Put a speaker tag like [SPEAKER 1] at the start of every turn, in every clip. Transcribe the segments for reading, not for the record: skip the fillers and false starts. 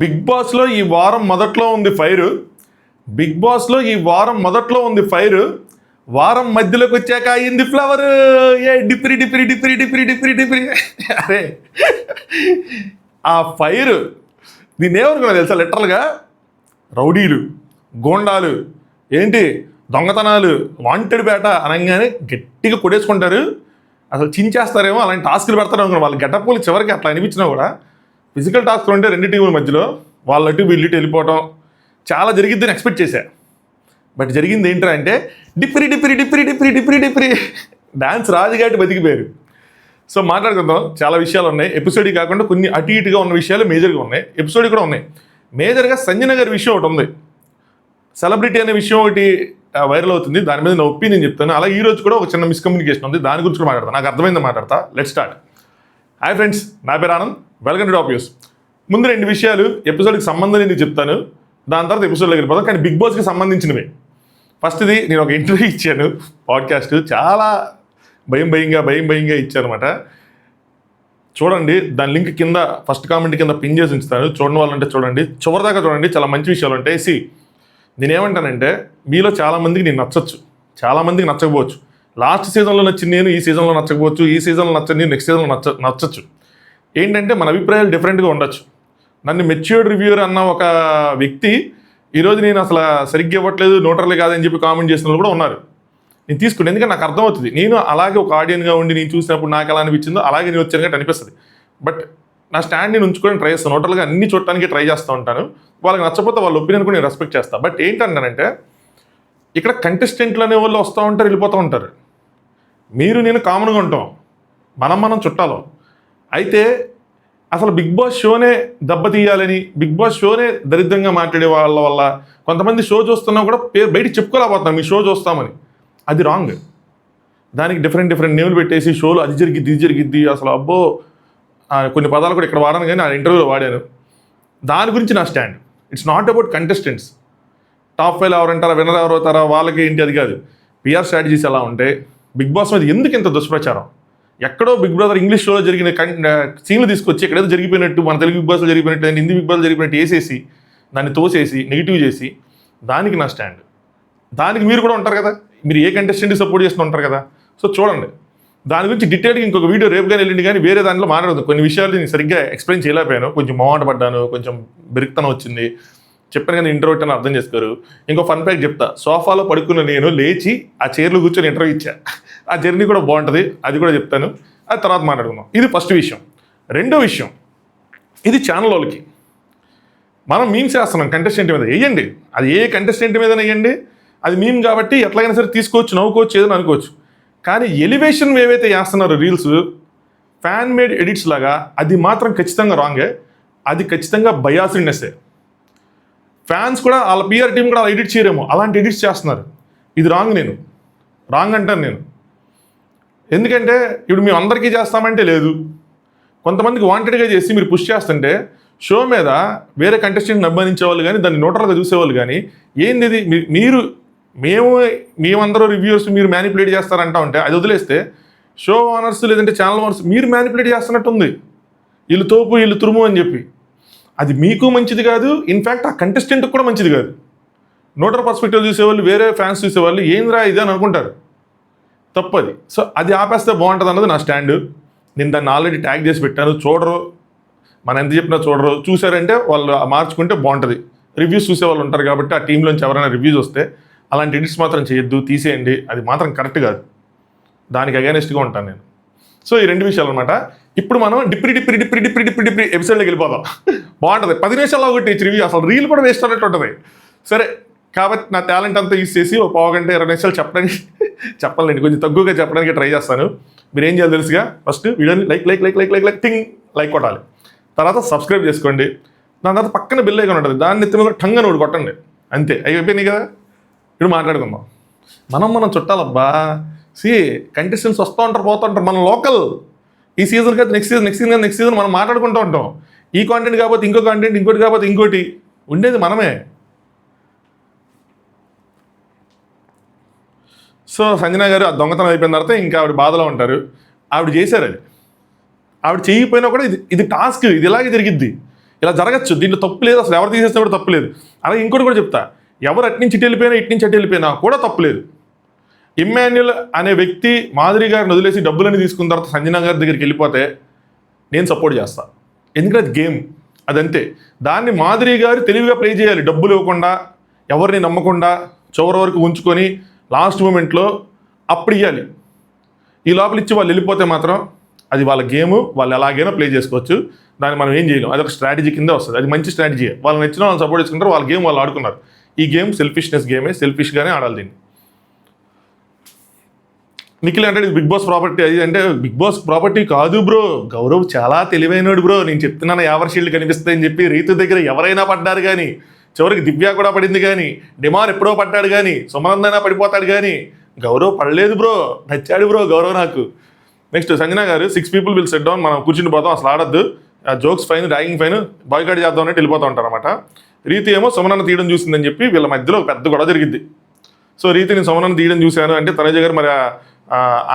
[SPEAKER 1] Big బాస్లో ఈ వారం మొదట్లో ఉంది ఫైరు. బిగ్ బాస్లో ఈ వారం మొదట్లో ఉంది ఫైరు. వారం మధ్యలోకి వచ్చాక అయింది ఫ్లవర్. ఏ డిప్రి డిప్రి డిప్రి డిప్రి డిప్రి డిప్రి అరే ఆ ఫైర్ దీన్ని ఏమనుకున్నా తెలుసా? లిటరల్గా రౌడీలు, గోండాలు, ఏంటి దొంగతనాలు, వాంటెడ్ బేట అనగానే గట్టిగా కొడేసుకుంటారు. అసలు చించేస్తారేమో, అలాంటి టాస్కులు పెడతారు అనుకున్నాను. వాళ్ళ గెటప్పులు చివరికి అట్లా అనిపించినా కూడా ఫిజికల్ టాస్క్లు ఉంటే రెండు టీముల మధ్యలో వాళ్ళటు వీళ్ళిటి వెళ్ళిపోవటం చాలా జరిగిద్దని ఎక్స్పెక్ట్ చేశా. బట్ జరిగింది ఏంటంటే అంటే డిప్రి డిప్రి డిప్రి డిప్రి డిప్రి డిప్రి డాన్స్ రాజుగాటి బతికిపోయారు. సో మాట్లాడుకుందాం, చాలా విషయాలు ఉన్నాయి. ఎపిసోడ్ కాకుండా కొన్ని అటు ఇటుగా ఉన్న విషయాలు మేజర్గా ఉన్నాయి, ఎపిసోడ్ కూడా ఉన్నాయి. మేజర్గా సంజన గారి విషయం ఒకటి ఉంది, సెలబ్రిటీ అనే విషయం ఒకటి వైరల్ అవుతుంది. దాని మీద నా ఒపీనియన్ చెప్తాను. అలాగే ఈ రోజు కూడా ఒక చిన్న మిస్కమ్యూనికేషన్ ఉంది, దాని గురించి కూడా మాట్లాడతాను. నాకు అర్థమైంది మాట్లాడతా. Let start. హాయ్ ఫ్రెండ్స్, నా పేరు Anand, welcome to top news. ముందు రెండు విషయాలు ఎపిసోడ్కి సంబంధం నేను చెప్తాను, దాని తర్వాత ఎపిసోడ్లోకి వెళ్ళిపోతాం. కానీ బిగ్ బాస్కి సంబంధించినవి. ఫస్ట్ది, నేను ఒక ఇంటర్వ్యూ ఇచ్చాను, పాడ్కాస్ట్, చాలా భయంగా ఇచ్చాను అనమాట. చూడండి, దాని లింక్ కింద ఫస్ట్ కామెంట్ కింద పిన్ చేసి ఉంచుతాను. చూడని వాళ్ళంటే చూడండి, చివరిదాకా చూడండి, చాలా మంచి విషయాలు ఉంటాయి. నేనేమంటానంటే, మీలో చాలామందికి నేను నచ్చచ్చు, చాలామందికి నచ్చకపోవచ్చు. లాస్ట్ సీజన్లో నచ్చింది నేను, ఈ సీజన్లో నచ్చకపోవచ్చు. ఈ సీజన్లో నచ్చని నెక్స్ట్ సీజన్లో నచ్చచ్చు. ఏంటంటే మన అభిప్రాయాలు డిఫరెంట్గా ఉండొచ్చు. నన్ను మెచ్యూర్డ్ రివ్యూర్ అన్న ఒక వ్యక్తి ఈరోజు నేను అసలు సరిగ్గా ఇవ్వట్లేదు, న్యూట్రల్ కాదని చెప్పి కామెంట్ చేసిన వాళ్ళు కూడా ఉన్నారు. నేను తీసుకుని, ఎందుకంటే నాకు అర్థమవుతుంది. నేను అలాగే ఒక ఆడియన్గా ఉండి నేను చూసినప్పుడు నాకు ఎలా అనిపించిందో అలాగే నేను వచ్చాను అనిపిస్తుంది. బట్ నా స్టాండ్ నేను ఉంచుకొని ట్రై చేస్తాను, న్యూట్రల్గా అన్ని చూడటానికి ట్రై చేస్తూ ఉంటాను. వాళ్ళకి నచ్చకపోతే వాళ్ళ ఒపీనియన్ కూడా నేను రెస్పెక్ట్ చేస్తాను. బట్ ఏంటంటానంటే, ఇక్కడ కంటెస్టెంట్లు అనే వాళ్ళు వస్తూ ఉంటారు, వెళ్ళిపోతూ ఉంటారు. మీరు నేను కామన్గా ఉంటాం, మనం చుట్టాలం. అయితే అసలు బిగ్ బాస్ షోనే దెబ్బతీయాలని, బిగ్ బాస్ షోనే దరిద్రంగా మాట్లాడే వాళ్ళ వల్ల కొంతమంది షో చూస్తున్నా కూడా బయటికి చెప్పుకోలేకపోతున్నాం మీ షో చూస్తామని. అది రాంగ్. దానికి డిఫరెంట్ నేమ్లు పెట్టేసి షోలో అది జరిగిద్ది అసలు అబ్బో, కొన్ని పదాలు కూడా ఇక్కడ వాడాను, కానీ ఆ ఇంటర్వ్యూలో వాడాను. దాని గురించి నా stand. It's not about contestants. Top 5 ఎవరంటారా, విన్నర్ ఎవరు అవుతారా, వాళ్ళకి ఏంటి అది కాదు. పిఆర్ స్ట్రాటజీస్ ఎలా ఉంటాయి, బిగ్ బాస్ మీద ఎందుకు ఇంత దుష్ప్రచారం. ఎక్కడో బిగ్ బ్రదర్ ఇంగ్లీష్ షోలో జరిగిన సీన్లు తీసుకొచ్చి ఎక్కడేదో జరిగిపోయినట్టు, మన తెలుగు బిగ్ బాస్లో జరిగిపోయినట్టు, హిందీ బిగ్ బాస్లో జరిగిపోయినట్టు వేసేసి దాన్ని తోసేసి నెగిటివ్ చేసి, దానికి నా స్టాండ్. దానికి మీరు కూడా ఉంటారు కదా, మీరు ఏ కంటెస్టెంట్కి సపోర్ట్ చేస్తూ ఉంటారు కదా. సో చూడండి, దాని గురించి డీటెయిల్గా ఇంకొక వీడియో రేపు కానీ వెళ్ళింది, కానీ వేరే దాంట్లో మాట్లాడదు. కొన్ని విషయాలు నేను సరిగ్గా ఎక్స్ప్లెయిన్ చేయలేకపోయాను, కొంచెం మొహమాట పడ్డాను, కొంచెం బెరుకుతనం వచ్చింది. చెప్పాను కానీ ఇంటర్వ్యూ అని అర్థం చేసుకోరు. ఇంకో ఫన్ ఫ్యాక్ట్ చెప్తా. సోఫాలో పడుకున్న నేను లేచి ఆ చైర్లో కూర్చొని ఇంటర్వ్యూ ఇచ్చా. ఆ జర్నీ కూడా బాగుంటుంది, అది కూడా చెప్తాను, అది తర్వాత మాట్లాడుకుందాం. ఇది ఫస్ట్ విషయం. రెండో విషయం, ఇది ఛానల్ వాళ్ళకి మనం మీమ్స్ వేస్తున్నాం కంటెస్టెంట్ మీద. వేయండి, అది ఏ కంటెస్టెంట్ మీద వేయండి, అది మీమ్ కాబట్టి ఎట్లాగైనా సరే తీసుకోవచ్చు, నవ్వుకోవచ్చు, ఏదైనా అనుకోవచ్చు. కానీ ఎలివేషన్ ఏవైతే వేస్తున్నారో రీల్స్, ఫ్యాన్ మేడ్ ఎడిట్స్ లాగా, అది మాత్రం ఖచ్చితంగా రాంగే. అది ఖచ్చితంగా బయాసిడ్నెస్సే. ఫ్యాన్స్ కూడా వాళ్ళ పిఆర్ టీం కూడా అలా ఎడిట్ చేయరేమో, అలాంటి ఎడిట్స్ చేస్తున్నారు. ఇది రాంగ్ అంటాను నేను. ఎందుకంటే ఇప్పుడు మేము అందరికీ చేస్తామంటే లేదు, కొంతమందికి వాంటెడ్గా చేసి మీరు పుష్ చేస్తుంటే షో మీద వేరే కంటెస్టెంట్ని అభిమానించే వాళ్ళు కానీ, దాన్ని న్యూట్రల్గా చూసేవాళ్ళు కానీ, ఏంది ఇది మేమందరూ రివ్యూర్స్ మీరు మ్యానిపులేట్ చేస్తారంటా ఉంటే, అది వదిలేస్తే షో ఓనర్స్ లేదంటే ఛానల్ ఓనర్స్ మీరు మ్యానిపులేట్ చేస్తున్నట్టుంది, వీళ్ళు తోపు వీళ్ళు తురుము అని చెప్పి. అది మీకు మంచిది కాదు, ఇన్ఫ్యాక్ట్ ఆ కంటెస్టెంట్కి కూడా మంచిది కాదు. న్యూట్రల్ పర్స్పెక్టివ్ చూసేవాళ్ళు, వేరే ఫ్యాన్స్ చూసేవాళ్ళు ఏంద్రా ఇది అని అనుకుంటారు, తప్పది. సో అది ఆపేస్తే బాగుంటుంది అన్నది నా స్టాండ్. నేను దాన్ని ఆల్రెడీ ట్యాగ్ చేసి పెట్టాను. చూడరు, మనం ఎంత చెప్పినా చూడరు. చూసారంటే వాళ్ళు మార్చుకుంటే బాగుంటుంది. రివ్యూస్ చూసే వాళ్ళు ఉంటారు కాబట్టి ఆ టీంలోంచి ఎవరైనా రివ్యూస్ వస్తే అలాంటి ఎడిట్స్ మాత్రం చేయొద్దు, తీసేయండి. అది మాత్రం కరెక్ట్ కాదు, దానికి అగైనెస్ట్గా ఉంటాను నేను. సో ఈ రెండు విషయాలు అనమాట. ఇప్పుడు మనం డిప్రి ఎపిసోడ్లోకి వెళ్ళిపోదాం. బాగుంటుంది. 10 నిమిషాల్లో ఒకటి రివ్యూ, అసలు రీల్ కూడా వేస్ట్ అన్నట్టు ఉంటుంది. సరే, కాబట్టి నా టాలెంట్ అంతా యూజ్ చేసి ఒక 15 గంట 20 నిమిషాలు చెప్పాలండి, కొంచెం తక్కువగా చెప్పడానికి ట్రై చేస్తాను. మీరు ఏం చేయాలి తెలుసుగా, ఫస్ట్ వీడియోని లైక్ కొట్టాలి, తర్వాత సబ్స్క్రైబ్ చేసుకోండి, దాని తర్వాత పక్కన బిల్ ఐకాన్ ఉంటుంది, దాన్ని ఎత్తున టంగ్ అని ఒకటి కొట్టండి. అంతే, అయిపోయినాయి కదా. ఇప్పుడు మాట్లాడుకుందాం. మనం చుట్టాలబ్బా. కంటెస్టెంట్స్ వస్తూ ఉంటారు, పోతూ ఉంటారు. మన లోకల్ ఈ సీజన్ కాదు నెక్స్ట్ సీజన్ మనం మాట్లాడుకుంటూ ఉంటాం. ఈ కాంటెంట్ కాకపోతే ఇంకో కాంటెంట్, ఇంకోటి కాకపోతే ఇంకోటి, ఉండేది మనమే. సో సంజన గారు ఆ దొంగతనం అయిపోయిన తర్వాత ఇంకా ఆవిడ బాధలో ఉంటారు. ఆవిడ చేశారు అది, ఆవిడ చేయకపోయినా కూడా ఇది టాస్క్, ఇది ఇలాగే జరిగిద్ది. ఇలా జరగచ్చు, దీంట్లో తప్పు లేదు, అసలు ఎవరు తీసేస్తే కూడా తప్పు లేదు. అలాగే ఇంకోటి కూడా చెప్తా, ఎవరు అటు నుంచి ఇటు వెళ్ళిపోయినా ఇటు నుంచి అటు వెళ్ళిపోయినా కూడా తప్పు లేదు. ఇమ్మాన్యుల్ అనే వ్యక్తి మాధురి గారిని వదిలేసి డబ్బులని తీసుకున్న తర్వాత సంజన గారి దగ్గరికి వెళ్ళిపోతే నేను సపోర్ట్ చేస్తాను, ఎందుకంటే అది గేమ్, అదంతే. దాన్ని మాధురి గారు తెలివిగా ప్లే చేయాలి, డబ్బులు ఇవ్వకుండా ఎవరిని నమ్మకుండా చివరి వరకు ఉంచుకొని లాస్ట్ మూమెంట్లో అప్పుడు ఇవ్వాలి. ఈ లోపల ఇచ్చి వాళ్ళు వెళ్ళిపోతే మాత్రం అది వాళ్ళ గేము, వాళ్ళు ఎలాగైనా ప్లే చేసుకోవచ్చు, దాన్ని మనం ఏం చేయలేం. అది ఒక స్ట్రాటజీ కింద వస్తుంది, అది మంచి స్ట్రాటజీ. వాళ్ళు నచ్చిన వాళ్ళని సపోర్ట్ చేసుకుంటారు, వాళ్ళ గేమ్ వాళ్ళు ఆడుకున్నారు. ఈ గేమ్ సెల్ఫిష్నెస్ గేమే, సెల్ఫిష్గానే ఆడాలి దీన్ని. నిఖిల్ అంటే ఇది బిగ్ బాస్ ప్రాపర్టీ, అది అంటే బిగ్ బాస్ ప్రాపర్టీ కాదు బ్రో, గౌరవ్ చాలా తెలివైనడు బ్రో, నేను చెప్తున్నాను ఎవరి షీల్డ్ కనిపిస్తాయని చెప్పి. రీతు దగ్గర ఎవరైనా పడ్డారు కానీ, చివరికి దివ్య కూడా పడింది కానీ, డిమార్ ఎప్పుడో పడ్డాడు కానీ, సుమనందైనా పడిపోతాడు కానీ గౌరవ్ పడలేదు బ్రో, నచ్చాడు బ్రో గౌరవ్ నాకు. నెక్స్ట్ సంజన గారు 6 people విల్ సెట్ డౌన్, మనం కూర్చుని పోతాం, అసలు ఆడద్దు, jokes fine, ragging fine, boycott చేద్దాం అన్నట్టు వెళ్ళిపోతూ ఉంటారు అనమాట. రీతి ఏమో సుమనన్న తీయడం చూసిందని చెప్పి వీళ్ళ మధ్యలో ఒక పెద్ద గొడవ జరిగింది. సో రీతి నేను సుమనన్న తీయడం చూశాను అంటే తనుజ గారు మరి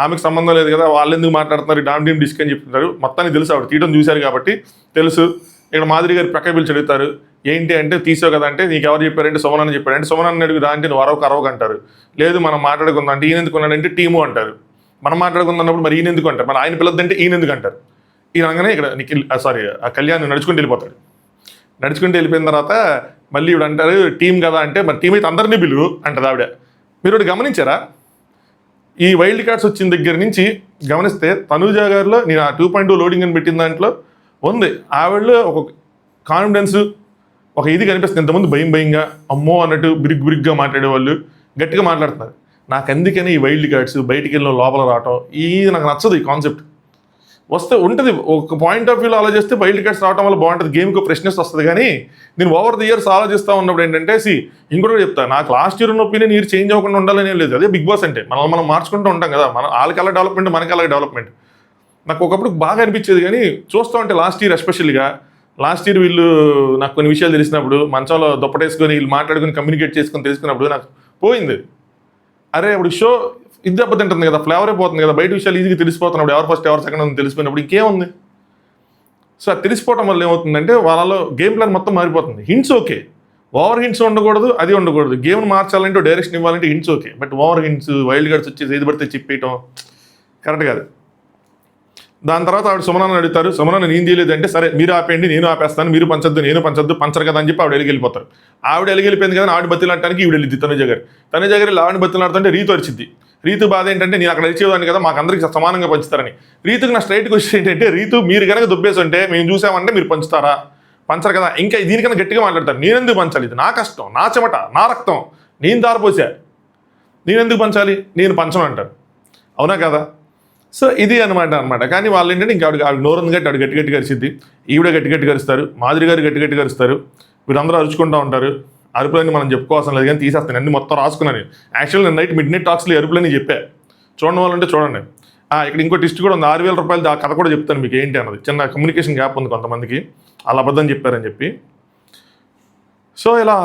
[SPEAKER 1] ఆమెకు సంబంధం లేదు కదా, వాళ్ళు ఎందుకు మాట్లాడుతున్నారు, డామ్ డీమ్ డిస్క్ అని చెప్తున్నారు. మొత్తానికి తెలుసు ఆవిడ తీయడం చూశారు కాబట్టి తెలుసు. ఇక్కడ మాధురి గారు పక్క పిలిచి అడుగుతారు, ఏంటి అంటే తీసావు కదా అంటే, నీకు ఎవరు చెప్పారంటే సుమనన్న చెప్పాడు అంటే, సుమనన్న అడుగుదా అంటే నువ్వు అరవకు అంటారు. లేదు మనం మాట్లాడుకుందాం అంటే ఈయన ఎందుకు ఉన్నాడంటే టీము అంటారు. మనం మాట్లాడుకుందాన్నప్పుడు మరి ఈయన ఎందుకు అంటారు, మరి ఆయన పిల్లద్దంటే ఈయన ఎందుకు అంటారు. ఈయన అనగానే ఇక్కడ నిఖిల్ ఆ కళ్యాణ్ నడుచుకుంటూ వెళ్ళిపోతాడు. నడుచుకుంటూ వెళ్ళిపోయిన తర్వాత మళ్ళీ ఇవిడ అంటారు టీం కదా అంటే, మరి టీం అయితే అందరినీ పిలువు అంటది ఆవిడ. మీరు ఒకటి గమనించారా, ఈ వైల్డ్ కార్డ్స్ వచ్చిన దగ్గర నుంచి గమనిస్తే తనూజ గారిలో నేను ఆ 2.2 లోడింగ్ అని పెట్టిన దాంట్లో ఉంది, ఆవిడలో ఒక కాన్ఫిడెన్స్, ఒక ఇది కనిపిస్తుంది. ఇంతకుముందు భయంగా అమ్మో అన్నట్టు బిరిగ్గా మాట్లాడేవాళ్ళు గట్టిగా మాట్లాడుతున్నారు. నాకు అందుకని ఈ వైల్డ్ కార్డ్స్ బయటికి వెళ్ళిన లోపల రావటం ఇది నాకు నచ్చదు. ఈ కాన్సెప్ట్ వస్తే ఉంటుంది, ఒక పాయింట్ ఆఫ్ వ్యూలో ఆలోచిస్తే వైల్డ్ కార్డ్స్ రావడం వల్ల బాగుంటుంది, గేమ్కి ఫ్రెష్నెస్ వస్తుంది. కానీ నేను ఓవర్ ది ఇయర్స్ ఆలోచిస్తూ ఉన్నప్పుడు ఏంటంటే ఇంకోటి చెప్తాను, నాకు లాస్ట్ ఇయర్ ఉన్న ఒపీనియన్ ఇయర్ చేంజ్ అవ్వకుండా ఉండాలని లేదు. అదే బిగ్ బాస్ అంటే మనం మార్చుకుంటూ ఉంటాం కదా, వాళ్ళకి అలా డెవలప్మెంట్ మనకి అలా డెవలప్మెంట్. నాకు ఒకప్పుడు బాగా అనిపించేది కానీ చూస్తూ ఉంటే లాస్ట్ ఇయర్ ఎస్పెషల్గా లాస్ట్ ఇయర్ వీళ్ళు నాకు కొన్ని విషయాలు తెలిసినప్పుడు మంచంలో దుప్పటేసుకొని వీళ్ళు మాట్లాడుకుని కమ్యూనికేట్ చేసుకొని తెలుసుకున్నప్పుడు నాకు పోయింది. అరే ఇప్పుడు షో ఇది దెబ్బతింటుంది కదా, ఫ్లేవర్ అయిపోతుంది కదా, బయట విషయాలు ఈజీగా తెలిసిపోతున్నప్పుడు ఎవరు ఫస్ట్ ఎవరు సెకండ్ అని తెలిసిపోయినప్పుడు ఇంకేముంది. సో అది తెలిసిపోవటం వల్ల ఏమవుతుందంటే వాళ్ళలో గేమ్ ప్లాన్ మొత్తం మారిపోతుంది. హింట్స్ ఓకే, ఓవర్ హింట్స్ ఉండకూడదు, అది ఉండకూడదు. గేమ్ని మార్చాలంటే డైరెక్షన్ ఇవ్వాలంటే hints okay, but over hints wild cards వచ్చేసి ఏది పడితే చెప్పేయటం కరెక్ట్ కాదు. దాని తర్వాత ఆవిడ సుమనన్న అడుగుతారు, సుమనన్న నేను తీయలేదంటే సరే మీరు ఆపేయండి నేను ఆపేస్తాను, మీరు పంచొద్దు నేను పంచొద్దు, పంచరు కదా అని చెప్పి ఆవిడ వెళ్ళిపోతారు. ఆవిడ వెళ్ళిపోయింది కదా, ఆవిడ బతిలాడటానికి ఈవిడ వెళ్ళింది తనుజ గారు. తనుజ గారు ఆవిడ బతిలాడుతుంటే రీతు వచ్చింది. రీతు బాధ ఏంటంటే నేను అక్కడ వచ్చేవాడిని కదా, మాకు అందరికీ సమానంగా పంచుతారని. రీతుకి నా స్ట్రైట్ క్వశ్చన్ ఏంటంటే, రీతు మీరు కనుక దుబ్బేసి ఉంటే మేము చూసామంటే మీరు పంచుతారా, పంచరు కదా. ఇంకా దీనికన్నా గట్టిగా మాట్లాడతారు, నేనెందుకు పంచాలి, ఇది నా కష్టం, నా చెమట, నా రక్తం, నేను దారిపోసా, నేనెందుకు పంచాలి, నేను పంచను అంటారు. అవునా కదా. సో ఇది అనమాట. కానీ వాళ్ళు ఏంటంటే ఇంకా ఆవిడ నోరుంది గట్టి ఆవిడ గట్టి అరిచిద్ది, ఈవిడ గట్టి కరుస్తారు, మాధురి గారు గట్టి కరుస్తారు, వీళ్ళందరూ అరుచుకుంటూ ఉంటారు. అరుపులని మనం చెప్పుకోవాల్సిన లేదు కానీ తీసేస్తాను, అన్ని మొత్తం రాసుకున్నాను. యాక్చువల్ నేను నైట్ మిడ్ నైట్ టాక్స్లో అరుపులని చెప్పా, చూడడం వాళ్ళంటే చూడండి. ఇక్కడ ఇంకో టిస్ట్ కూడా ఉంది, 6,000 రూపాయలు ఆ కథ కూడా చెప్తాను మీకు ఏంటి అన్నది. చిన్న కమ్యూనికేషన్ గ్యాప్ ఉంది కొంతమందికి, అలా అబద్ధం చెప్పారని చెప్పి. సో ఇలా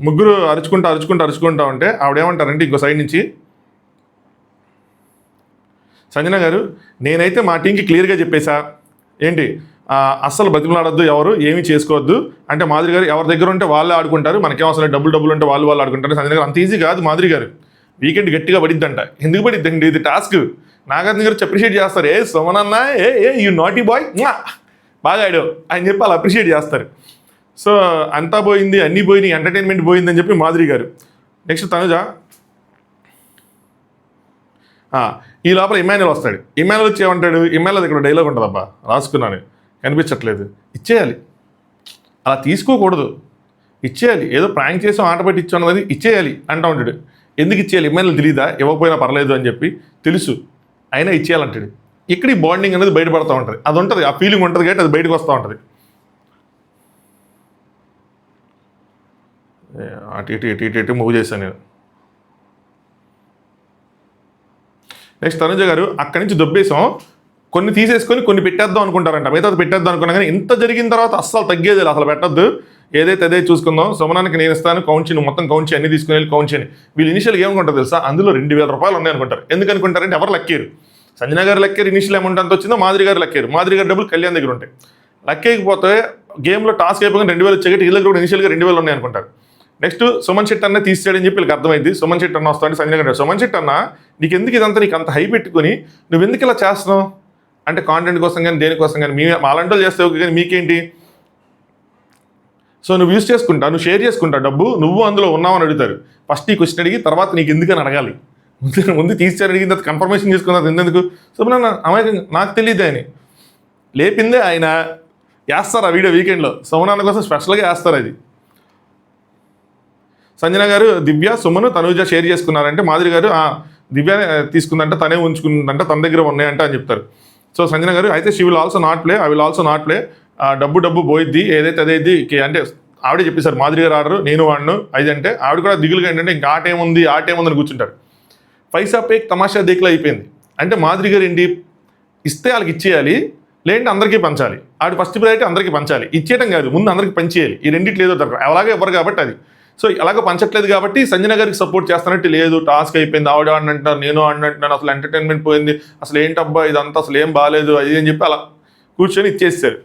[SPEAKER 1] ముగ్గురు అరుచుకుంటూ ఉంటే ఆవిడేమంటారంటే ఇంకో సైడ్ నుంచి, సంజన గారు నేనైతే మా టీంకి క్లియర్గా చెప్పేశా, ఏంటి అస్సలు బతిమలాడొద్దు, ఎవరు ఏమీ చేసుకోవద్దు అంటే. మాధురి గారు ఎవరి దగ్గర ఉంటే వాళ్ళే ఆడుకుంటారు, మనకేం అవసరం డబ్బులు ఉంటే వాళ్ళు ఆడుకుంటారు. సంజన గారు అంత ఈజీ కాదు, మాధురి గారు వీకెండ్ గట్టిగా పడిద్దంట. ఎందుకు పడిద్దండి, ఇది టాస్క్. నాగార్జున గారు అప్రిషియేట్ చేస్తారు, ఏ సుమనన్న ఏ యూ నాటీ బాయ్ బాగా ఆడు అని చెప్పి వాళ్ళు అప్రిషియేట్ చేస్తారు. సో అంతా పోయింది, అన్నీ పోయినాయి, ఎంటర్టైన్మెంట్ పోయింది అని చెప్పి మాధురి గారు. నెక్స్ట్ తనుజ, ఈ లోపల ఇమ్మాన్యుల్ వస్తాడు. ఇమ్మాన్యుల్ వచ్చి ఏమంటాడు, ఇమ్మాన్యుల్ ఇక్కడ డైలాగ్ ఉంటుందబ్బా రాసుకున్నాను, కనిపించట్లేదు, ఇచ్చేయాలి, అలా తీసుకోకూడదు, ఇచ్చేయాలి, ఏదో ప్రాంక్ చేసాం ఆట పెట్టి ఇచ్చాం అన్నది ఇచ్చేయాలి అంటూ ఉంటాడు. ఎందుకు ఇచ్చేయాలి, ఇమ్మాన్యుల్ తెలీదా ఇవ్వకపోయినా పర్లేదు అని చెప్పి, తెలుసు అయినా ఇచ్చేయాలంటాడు. ఇక్కడ ఈ బాండింగ్ అనేది బయటపడుతూ ఉంటుంది, అది ఉంటుంది, ఆ ఫీలింగ్ ఉంటుంది కాబట్టి అది బయటకు వస్తూ ఉంటుంది. అటు ఇటు మూవ్ చేశాను నేను. నెక్స్ట్ తనుజ గారు అక్కడి నుంచి దొబ్బేసాం, కొన్ని తీసేసుకొని కొన్ని పెట్టేద్దాం అనుకుంటారంట, మిగతా పెట్టేద్దాం అనుకున్నా కానీ ఇంత జరిగిన తర్వాత అస్సలు తగ్గేది అసలు పెట్టద్దు, ఏదైతే అదే చూసుకుందాం, సుమనానికి నేను ఇస్తాను, కౌంట్ చేయను, మొత్తం కౌంట్ చేయి, అన్ని తీసుకుని వెళ్ళి కౌంట్ చేయని. వీళ్ళు ఇనిషియల్ ఏమనుకుంటారు తెలుసా, అందులో 2,000 రూపాయలు ఉన్నాయి అనుకుంటారు. ఎందుకు అనుకుంటారంటే ఎవరు లెక్కారు, సంజన గారు లెక్కారు, ఇనిషియల్ అమౌంట్ అంత వచ్చిందో మాధురి గారు లెక్కారు, మాధురి గారు డబ్బులు కళ్యాణ్ దగ్గర ఉంటాయి. లెక్కేయకపోతే గేమ్లో టాస్క్ అయిపోయిన 2000 వచ్చాక వీళ్ళ దగ్గర ఇనిషియల్గా 2000 ఉన్నాయి అనుకుంటారు. నెక్స్ట్ సుమన్ శెట్టి అన్న తీసేయడని చెప్పి వీళ్ళకి అర్థమైంది. సుమన్ శెట్టి అన్న వస్తాడు సంజయ్ గారు, సుమన్ శెట్టి అన్న నీకు ఎందుకు ఇదంతా, నీకు అంత హై పెట్టుకుని నువ్వు ఎందుకు ఇలా చేస్తున్నావు అంటే కాంటెంట్ కోసం కానీ దేనికోసం కానీ మా అలాంటి వాళ్ళు చేస్తే ఓకే, కానీ మీకేంటి, సో నువ్వు యూజ్ చేసుకుంటా, నువ్వు షేర్ చేసుకుంటా డబ్బు, నువ్వు అందులో ఉన్నావని అడుగుతారు. ఫస్ట్ ఈ క్వశ్చన్ అడిగి తర్వాత నీకు ఎందుకని అడగాలి, ముందు తీసేయని అడిగిన తర్వాత కన్ఫర్మేషన్ చేసుకున్నది ఎందుకు. సో అమాయకంగా నాకు తెలియదు అని లేపిందే ఆయన వేస్తారు ఆ వీడియో వీకెండ్లో. సుమన్ కోసం స్పెషల్గా వేస్తారు అది. సంజన గారు దివ్య సుమను తనూజ షేర్ చేసుకున్నారంటే మాధురి గారు దివ్య తీసుకుందంట, తనే ఉంచుకుందంట, తన దగ్గర ఉన్నాయంట అని చెప్తారు. సో సంజన గారు అయితే she will also not play, I will also not play, డబ్బు పోయిద్ది, ఏదైతే అదేది అంటే ఆవిడే చెప్పేశారు. మాధురి గారు ఆడరు, నేను వాడిను అది అంటే ఆవిడ కూడా దిగులుగా ఏంటంటే ఇంకా ఆటేముంది అని కూర్చుంటారు. పైసా పేక్ తమాషా దేక్లో అయిపోయింది. అంటే మాధురి గారు ఏంటి, ఇస్తే వాళ్ళకి ఇచ్చేయాలి, లేదంటే అందరికీ పంచాలి. ఆవిడ ఫస్ట్ ప్రయారిటీ అందరికీ పంచాలి, ఇచ్చేయడం కాదు, ముందు అందరికీ పంచేయాలి. ఈ రెండింటి లేదో దొరకదు, అలాగే ఎవరు కాబట్టి అది. సో అలాగే పంచట్లేదు కాబట్టి సంజన గారికి సపోర్ట్ చేస్తానంటే లేదు, టాస్క్ అయిపోయింది, ఆవిడ ఆడినంటున్నారు, నేను ఆడినంటున్నాను, అసలు ఎంటర్టైన్మెంట్ పోయింది, అసలు ఏంటబ్బా ఇదంతా అసలు ఏం బాగాలేదు అది అని చెప్పి అలా కూర్చొని ఇచ్చేస్తారు.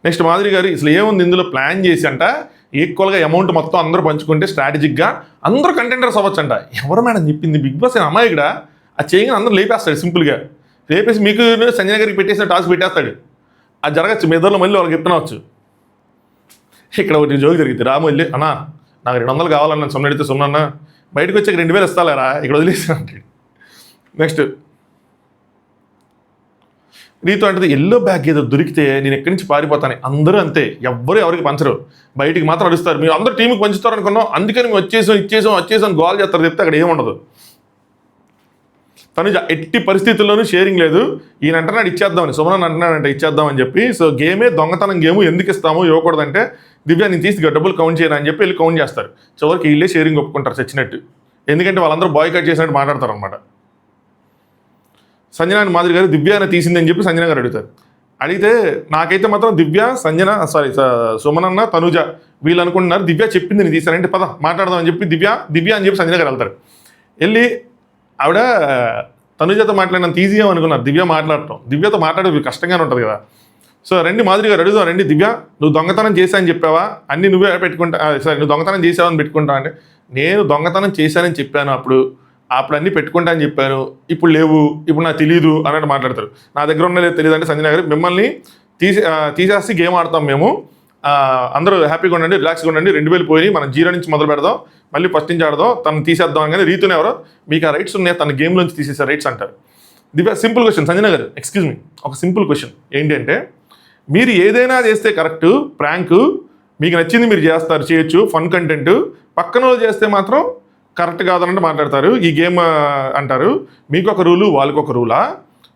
[SPEAKER 1] నెక్స్ట్ మాధురి గారు అసలు ఏముంది ఇందులో ప్లాన్ చేసి అంట ఈక్వల్గా అమౌంట్ మొత్తం అందరూ పంచుకుంటే స్ట్రాటజిక్గా అందరూ కంటెంటర్స్ అవ్వచ్చంట. ఎవరు మేడం చెప్పింది, బిగ్ బాస్ అమ్మాయి ఇక్కడ అది చేయగానే అందరూ లేపేస్తాడు, సింపుల్గా లేపేసి మీకు సంజన గారికి పెట్టేసిన టాస్క్ పెట్టేస్తాడు. అది జరగచ్చు, మీ ఇద్దరిలో మళ్ళీ వాళ్ళకి చెప్తున్నావచ్చు. ఇక్కడ ఒకటి జోకి జరిగింది, రాము వెళ్ళి అన్నా నాకు 200 కావాలన్నా సుమన్ అడిగితే సుమన్ బయటకు వచ్చాక 2000 ఇస్తాలేరా ఇక్కడ వదిలేసాను అంటాడు. నెక్స్ట్ నీతో అంటే ఎల్లో బ్యాగ్ ఏదో దొరికితే నేను ఎక్కడి నుంచి పారిపోతాను, అందరూ అంతే, ఎవ్వరు ఎవరికి పంచరు, బయటికి మాత్రం అడుస్తారు. మీరు అందరూ టీంకి పంచుతారు అనుకున్నాం, అందుకని మేము వచ్చేసాం గోల్ చేస్తారు, చెప్తే అక్కడ ఏముండదు. తను ఎట్టి పరిస్థితుల్లోనూ షేరింగ్ లేదు. ఈయన అంటున్నాడు ఇచ్చేద్దామని, సుమన్ అంటున్నాడంటే ఇచ్చేద్దామని చెప్పి. సో గేమే దొంగతనం గేము, ఎందుకు ఇస్తాము ఇవ్వకూడదంటే దివ్య నేను తీసి డబ్బులు కౌంట్ చేయను అని చెప్పి వెళ్ళి కౌంట్ చేస్తారు. చివరికి వీళ్ళే షేరింగ్ ఒప్పుకుంటారు చచ్చినట్టు, ఎందుకంటే వాళ్ళందరూ బాయ్ కట్ చేసినట్టు మాట్లాడతారు అనమాట. సంజన మాధురి గారు దివ్య అని తీసిందని చెప్పి సంజన గారు అడుగుతారు. అడిగితే నాకైతే మాత్రం దివ్య సుమనన్న తనుజ వీళ్ళు అనుకుంటున్నారు, దివ్య చెప్పింది నేను తీశానంటే పద మాట్లాడదాం అని చెప్పి దివ్య అని చెప్పి సంజన గారు వెళ్తారు. వెళ్ళి ఆవిడ తనుజతో మాట్లాడినంత ఈజీగా అనుకున్నారు దివ్య మాట్లాడటం. దివ్యతో మాట్లాడే కష్టంగానే ఉంటుంది కదా. సో రండి మాధురి గారు అడుగుదాం, రండి దివ్య నువ్వు దొంగతనం చేశానని చెప్పావా, అన్నీ నువ్వే పెట్టుకుంటా, సరే నువ్వు దొంగతనం చేసావని పెట్టుకుంటా అంటే నేను దొంగతనం చేశానని చెప్పాను, అప్పుడు అన్నీ పెట్టుకుంటా అని చెప్పాను, ఇప్పుడు లేవు, ఇప్పుడు నాకు తెలియదు అన్నట్టు మాట్లాడతారు. నా దగ్గర ఉన్న లేదు తెలియదు అంటే సంజన గారు మిమ్మల్ని తీసేసి గేమ్ ఆడతాం మేము, అందరూ హ్యాపీగా ఉండండి, రిలాక్స్గా ఉండండి, 2000 పోయి మనం 0 నుంచి మొదలు పెడదాం, మళ్ళీ ఫస్ట్ నుంచి ఆడదాం, తను తీసేద్దాం కానీ రీతునే ఎవరో మీకు ఆ రైట్స్ ఉన్నాయి, తన గేమ్లోంచి తీసేసే రైట్స్ అంటారు. దివ్య సింపుల్ క్వశ్చన్ సంజన గారు, ఎక్స్క్యూజ్ మీ, ఒక సింపుల్ క్వశ్చన్ ఏంటంటే మీరు ఏదైనా చేస్తే కరెక్ట్ ప్రాంక్ మీకు నచ్చింది మీరు చేస్తారు, చేయొచ్చు, ఫన్ కంటెంట్, పక్కన వాళ్ళు చేస్తే మాత్రం కరెక్ట్ కాదన్నట్టు మాట్లాడతారు, ఈ గేమ్ అంటారు, మీకు ఒక రూలు వాళ్ళకి ఒక రూలా,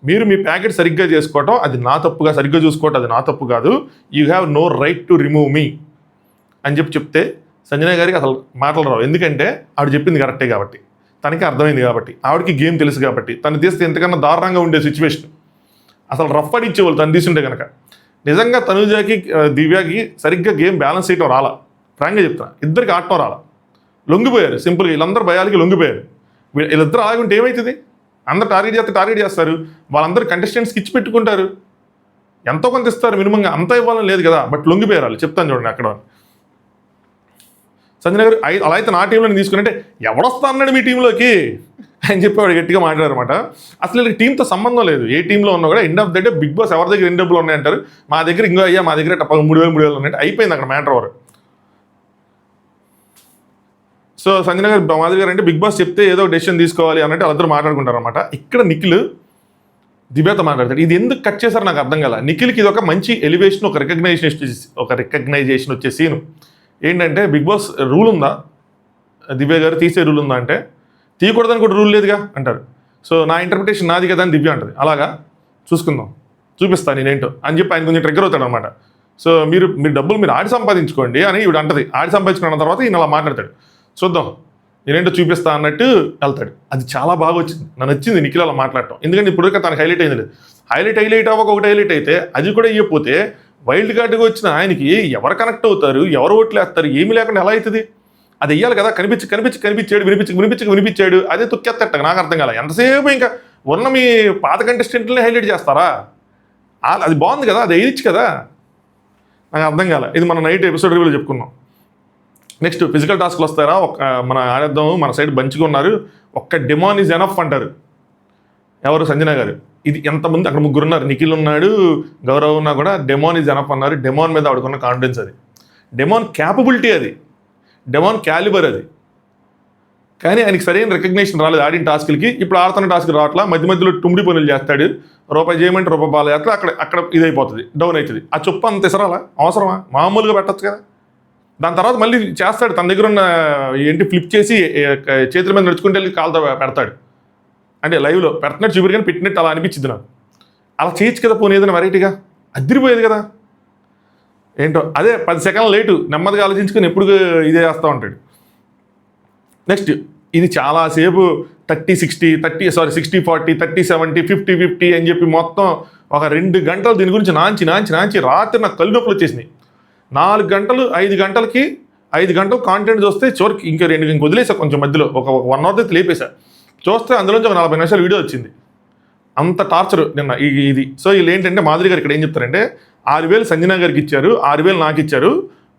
[SPEAKER 1] మీరు మీ ప్యాకెట్ సరిగ్గా చేసుకోవటం అది నా తప్పుగా, సరిగ్గా చూసుకోవటం అది నా తప్పు కాదు, you have no right to remove me అని చెప్తే సంజన గారికి అసలు మాటలు రావు. ఎందుకంటే ఆవిడ చెప్పింది కరెక్టే కాబట్టి, తనకి అర్థమైంది కాబట్టి, ఆవిడకి గేమ్ తెలుసు కాబట్టి. తను తీస్తే ఎంతకన్నా దారుణంగా ఉండే సిచ్యువేషన్, అసలు రఫ్ అడిచ్చేవాళ్ళు తను తీసుంటే కనుక. నిజంగా తనుజాకి దివ్యకి సరిగ్గా గేమ్ బ్యాలెన్స్ చేయటం రాలా, ఫ్రాంక్గా చెప్తాను, ఇద్దరికి ఆడటం రాలా, లొంగిపోయారు సింపుల్గా. వీళ్ళందరూ భయాలకి లొంగిపోయారు. వీళ్ళిద్దరు ఆగుంటే ఏమవుతుంది, అందరు టార్గెట్ చేస్తారు, వాళ్ళందరూ కంటెస్టెంట్స్కి ఇచ్చి పెట్టుకుంటారు, ఎంతో కొంత ఇస్తారు మినిమంగా, అంత ఇవ్వాలని లేదు కదా, బట్ లొంగిపోయారు వాళ్ళు. చెప్తాను చూడండి అక్కడ సంజన గారు అలా అయితే నా టీంలో నేను తీసుకుని అంటే ఎవడొస్తా అన్నాడు మీ టీంలోకి అని చెప్పి వాడు గట్టిగా మాట్లాడారనమాట. అసలు వీళ్ళకి టీంతో సంబంధం లేదు, ఏ టీంలో ఉన్నా కూడా end of the day big boss ఎవరి దగ్గర ఎన్ని డబ్బులు ఉన్నాయంటారు, మా దగ్గర ఇంకో అయ్యా మా దగ్గర 3000 ఉన్నాయంటే అయిపోయింది అక్కడ మ్యాటర్ ఓవర్. సో సంజన గారు మాధురి గారు అంటే బిగ్ బాస్ చెప్తే ఏదో డెసిషన్ తీసుకోవాలి అన్నట్టు వాళ్ళందరూ మాట్లాడుకుంటారు అనమాట. ఇక్కడ నిఖిల్ దివ్యతో మాట్లాడతాడు. ఇది ఎందుకు కట్ చేశారో నాకు అర్థం కాల. నిఖిల్కి ఇది ఒక మంచి ఎలివేషన్, ఒక రికగ్నైజేషన్ వచ్చే సీను. ఏంటంటే బిగ్ బాస్ రూల్ ఉందా, దివ్య గారు తీసే రూల్ ఉందా అంటే తీయకూడదని కూడా రూల్ లేదుగా అంటారు. సో నా ఇంటర్ప్రిటేషన్ నాది కదా అని దివ్య అంటది. అలాగా చూసుకుందాం, చూపిస్తాను నేనేంటో అని చెప్పి ఆయన కొంచెం ట్రిగ్గర్ అవుతాడు అనమాట. సో మీరు డబ్బులు మీరు ఆడి సంపాదించుకోండి అని ఇవిడ అంటది. ఆడి సంపాదించుకున్న తర్వాత ఈయన అలా మాట్లాడతాడు, చూద్దాం నేనేంటో చూపిస్తా అన్నట్టు వెళ్తాడు. అది చాలా బాగా వచ్చింది, నన్ను నచ్చింది నిఖిల్ అలా మాట్లాడటం. ఎందుకంటే ఇప్పుడు తనకు హైలైట్ అయింది లేదు, హైలైట్ అవ్వక ఒకటి హైలైట్ అయితే అది కూడా ఇవ్వకపోతే వైల్డ్ కార్డుగా వచ్చిన ఆయనకి ఎవరు కనెక్ట్ అవుతారు, ఎవరు ఓట్లు వేస్తారు, ఏమి లేకుండా ఎలా అవుతుంది? అది వెయ్యాలి కదా, కనిపించాడు, వినిపించాడు, అదే తొక్కేత్తట్ట. నాకు అర్థం కాల, ఎంతసేపు ఇంకా ఉన్న మీ పాత కంటెస్టెంట్లనే హైలైట్ చేస్తారా? అది బాగుంది కదా, అది వేయచ్చు కదా, నాకు అర్థం కాలే. ఇది మన నైట్ ఎపిసోడ్ రివ్యూలో చెప్పుకున్నాం. నెక్స్ట్ ఫిజికల్ టాస్క్లు వస్తారా, మన ఆడేద్దాము, మన సైడ్ బంచిగా ఉన్నారు, ఒక్క డెమాన్ ఈజ్ ఎనఫ్ అంటారు ఎవరు, సంజన గారు. ఇది ఎంతమంది అక్కడ ముగ్గురు ఉన్నారు, నిఖిల్ ఉన్నాడు, గౌరవ్ ఉన్నా కూడా డెమాన్ ఈజ్ ఎనఫ్ అన్నారు. డెమాన్ మీద ఆడుకున్న కాన్ఫిడెన్స్ అది, డెమాన్ క్యాపబిలిటీ అది, డెమాన్ క్యాలిబర్ అది. కానీ ఆయనకి సరైన రికగ్నేషన్ రాలేదు ఆడిన టాస్క్లకి. ఇప్పుడు ఆడుతున్న టాస్క్ రావట్లా, మధ్య మధ్యలో టుమ్మిడి పనులు చేస్తాడు, రూపాయి చేయమంటే రూపాయి బాగా చేస్తా, అక్కడ ఇదైపోతుంది, డౌన్ అవుతుంది. ఆ చొప్పు అంత ఇసరాలా, అవసరమా, మామూలుగా పెట్టచ్చు కదా. దాని తర్వాత మళ్ళీ చేస్తాడు, తన దగ్గర ఉన్న ఏంటి ఫ్లిప్ చేసి చేతుల మీద నడుచుకుంటే వెళ్ళి కాలుతో పెడతాడు, అంటే లైవ్లో పెడుతున్నట్టు చూపిరు కానీ పెట్టినట్టు అలా అనిపించింది నాకు. అలా చేయొచ్చు కదా పోనీ, ఏదైనా వెరైటీగా, అదిరిపోయేది కదా. ఏంటో అదే 10 సెకండ్లు లేటు, నెమ్మదిగా ఆలోచించుకొని ఎప్పుడు ఇదే చేస్తూ ఉంటాడు. నెక్స్ట్ ఇది చాలాసేపు 30-60 60-40 30-70 50-50 అని చెప్పి మొత్తం ఒక 2 గంటలు దీని గురించి నాంచి రాత్రి నాకు కళ్ళు నొప్పులు వచ్చేసినాయి. 4 గంటలు 5 గంటలకి 5 గంటలు కాంటెంట్ చూస్తే చివరికి ఇంకా 2 ఇంక వదిలేసా, కొంచెం మధ్యలో ఒక 1 అవర్ అయితే లేపేశా. చూస్తే అందులోంచి ఒక 40 నిమిషాలు వీడియో వచ్చింది. అంత టార్చర్ నిన్న ఇది. సో వీళ్ళు ఏంటంటే మాధురి గారు ఇక్కడ ఏం చెప్తారంటే 6,000 సంజనా గారికి ఇచ్చారు, 6,000 నాకు ఇచ్చారు.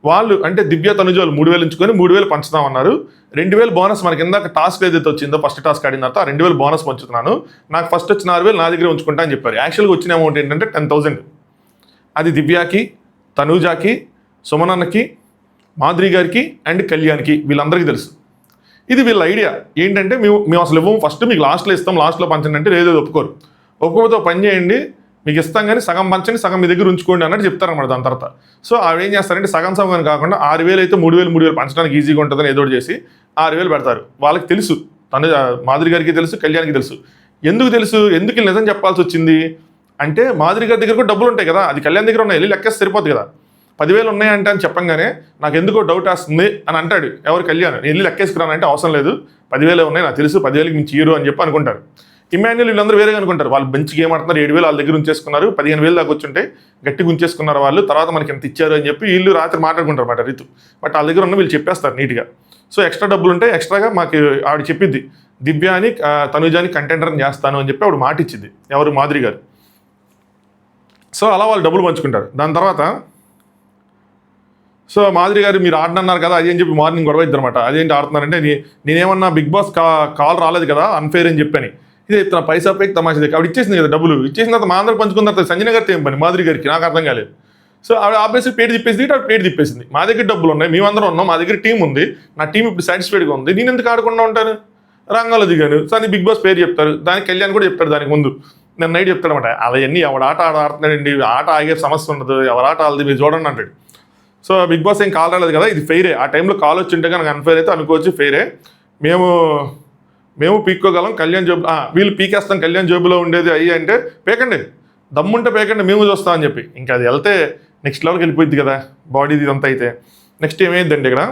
[SPEAKER 1] వాళ్ళు అంటే దివ్య తనుజ వాళ్ళు 3,000 ఉంచుకొని 3,000 పంచుతామన్నారు. 2,000 బోనస్ మనకి ఇందాక టాస్క్ ఏదైతే వచ్చిందో ఫస్ట్ టాస్క్ ఆడిన తర్వాత 2,000 బోనస్ పంచుతున్నాను, నాకు ఫస్ట్ వచ్చిన 6,000 నా దగ్గర ఉంచుకుంటా అని చెప్పారు. యాక్చువల్గా వచ్చిన అమౌంట్ ఏంటంటే 10,000. అది దివ్యాకి, తనుజాకి, సుమనన్నకి, మాధురి గారికి అండ్ కళ్యాణ్కి, వీళ్ళందరికీ తెలుసు. ఇది వీళ్ళ ఐడియా ఏంటంటే మేము అసలు ఇవ్వము, ఫస్ట్ మీకు లాస్ట్లో ఇస్తాం, లాస్ట్లో పంచండి అంటే లేదో ఒప్పుకోరు. ఒప్పుకోతో పని చేయండి, మీకు ఇస్తాం కానీ సగం పంచండి, సగం మీ దగ్గర ఉంచుకోండి అన్నట్టు చెప్తారన్నమాట. దాని తర్వాత సో అవి ఏం చేస్తారంటే సగం సగం కాకుండా 6,000 అయితే 3,000 పంచడానికి ఈజీగా ఉంటుందని ఏదో చేసి 6,000 పెడతారు. వాళ్ళకి తెలుసు, తను మాధురి గారికి తెలుసు, కళ్యాణ్కి తెలుసు. ఎందుకు తెలుసు, ఎందుకు నిజం చెప్పాల్సి వచ్చింది అంటే మాధురి గారి దగ్గర కూడా డబ్బులు ఉంటాయి కదా, అది కళ్యాణ్ దగ్గర ఉన్నాయి, వెళ్ళి లెక్కేసి సరిపోతుంది కదా. 10,000 ఉన్నాయంటే అని చెప్పంగానే నాకు ఎందుకో డౌట్ వస్తుంది అని అంటాడు ఎవరు, కళ్యాణ్. వెళ్ళి లెక్కేసుకురానంటే అవసరం లేదు, 10,000 ఉన్నాయి నాకు తెలుసు, 10,000కి మించి ఇయ్యరు అని చెప్పి అనుకుంటారు. ఇమాన్యుల్ వీళ్ళందరూ వేరేగా అనుకుంటారు, వాళ్ళు మంచిగా ఏమంటున్నారు, 7,000 వాళ్ళ దగ్గర ఉంచేసుకున్నారు, 15,000 దాకా వచ్చుంటే గట్టిగా ఉంచేసుకున్నారు వాళ్ళు, తర్వాత మనకి ఎంత ఇచ్చారు అని చెప్పి వీళ్ళు రాత్రి మాట్లాడుకుంటారు అన్నమాట రీతు. బట్ వాళ్ళ దగ్గర ఉన్న వీళ్ళు చెప్పేస్తారు నీట్గా. సో ఎక్స్ట్రా డబ్బులు ఉంటే ఎక్స్ట్రాగా మాకు ఆవిడ చెప్పిద్ది, దివ్య అని తనుజాని కంటెంటర్ని చేస్తాను అని చెప్పి ఆవిడ మాట ఇచ్చింది ఎవరు, మాధురి గారు. సో అలా వాళ్ళు డబ్బులు పంచుకుంటారు. దాని తర్వాత సో మాధురి గారు మీరు ఆడనన్నారు కదా అది అని చెప్పి మార్నింగ్ గొడవ ఇద్దరు అనమాట. అదేంటి ఆడుతున్నారంటే నేనేమన్నా బిగ్ బాస్ కాల్ రాలేదు కదా అన్ఫేర్ అని చెప్పని, ఇదే చెప్తున్నా పైసా పైకి తమాషా ఆవిడ ఇచ్చేసింది కదా డబ్బులు, ఇచ్చేసిన తర్వాత మా అందరూ పంచుకున్న తర్వాత సంజన గారితో ఏం పని మాధురి గారికి, నాకు అర్థం కాలేదు. సో ఆవిడ ఆపేసి పేరు తిప్పేసింది, ఆవిడ పేరు తిప్పేసింది. మా దగ్గర డబ్బులు ఉన్నాయి, మేమందరం ఉన్నాం, మా దగ్గర టీం ఉంది, నా టీం ఇప్పుడు సాటిస్ఫైడ్గా ఉంది, నేను ఎందుకు ఆడకుండా ఉంటాను, రంగంలో దిగాను. సో అది బిగ్ బాస్ పేరు చెప్తారు, దానికి కళ్యాణ్ కూడా చెప్తారు దానికి ముందు, నేను నైట్ చెప్తాడనమాట అవన్నీ ఎవడ ఆడుతున్నాడండి, ఆట ఆగే సమస్య ఉండదు, ఎవరు ఆట ఆడదు మీరు చూడండి అంటాడు. సో బిగ్ బాస్ ఏం కాల్ రాలేదు కదా, ఇది ఫెయిరే, ఆ టైంలో కాల్ వచ్చి ఉంటే కనుక అన్ఫెయిర్ అయితే అనుకోవచ్చు, ఫెయిరే, మేము పీక్కోగలం, కళ్యాణ్ జోబు వీళ్ళు పీకేస్తాం, కళ్యాణ్ జోబులో ఉండేది అయ్యి అంటే పేకండి, దమ్ముంటే పేకండి, మేము చూస్తామని చెప్పి ఇంకా అది వెళ్తే నెక్స్ట్ లెవెల్కి వెళ్ళిపోయింది కదా బాడీది ఇదంతా. అయితే నెక్స్ట్ ఏమైందండి ఇక్కడ,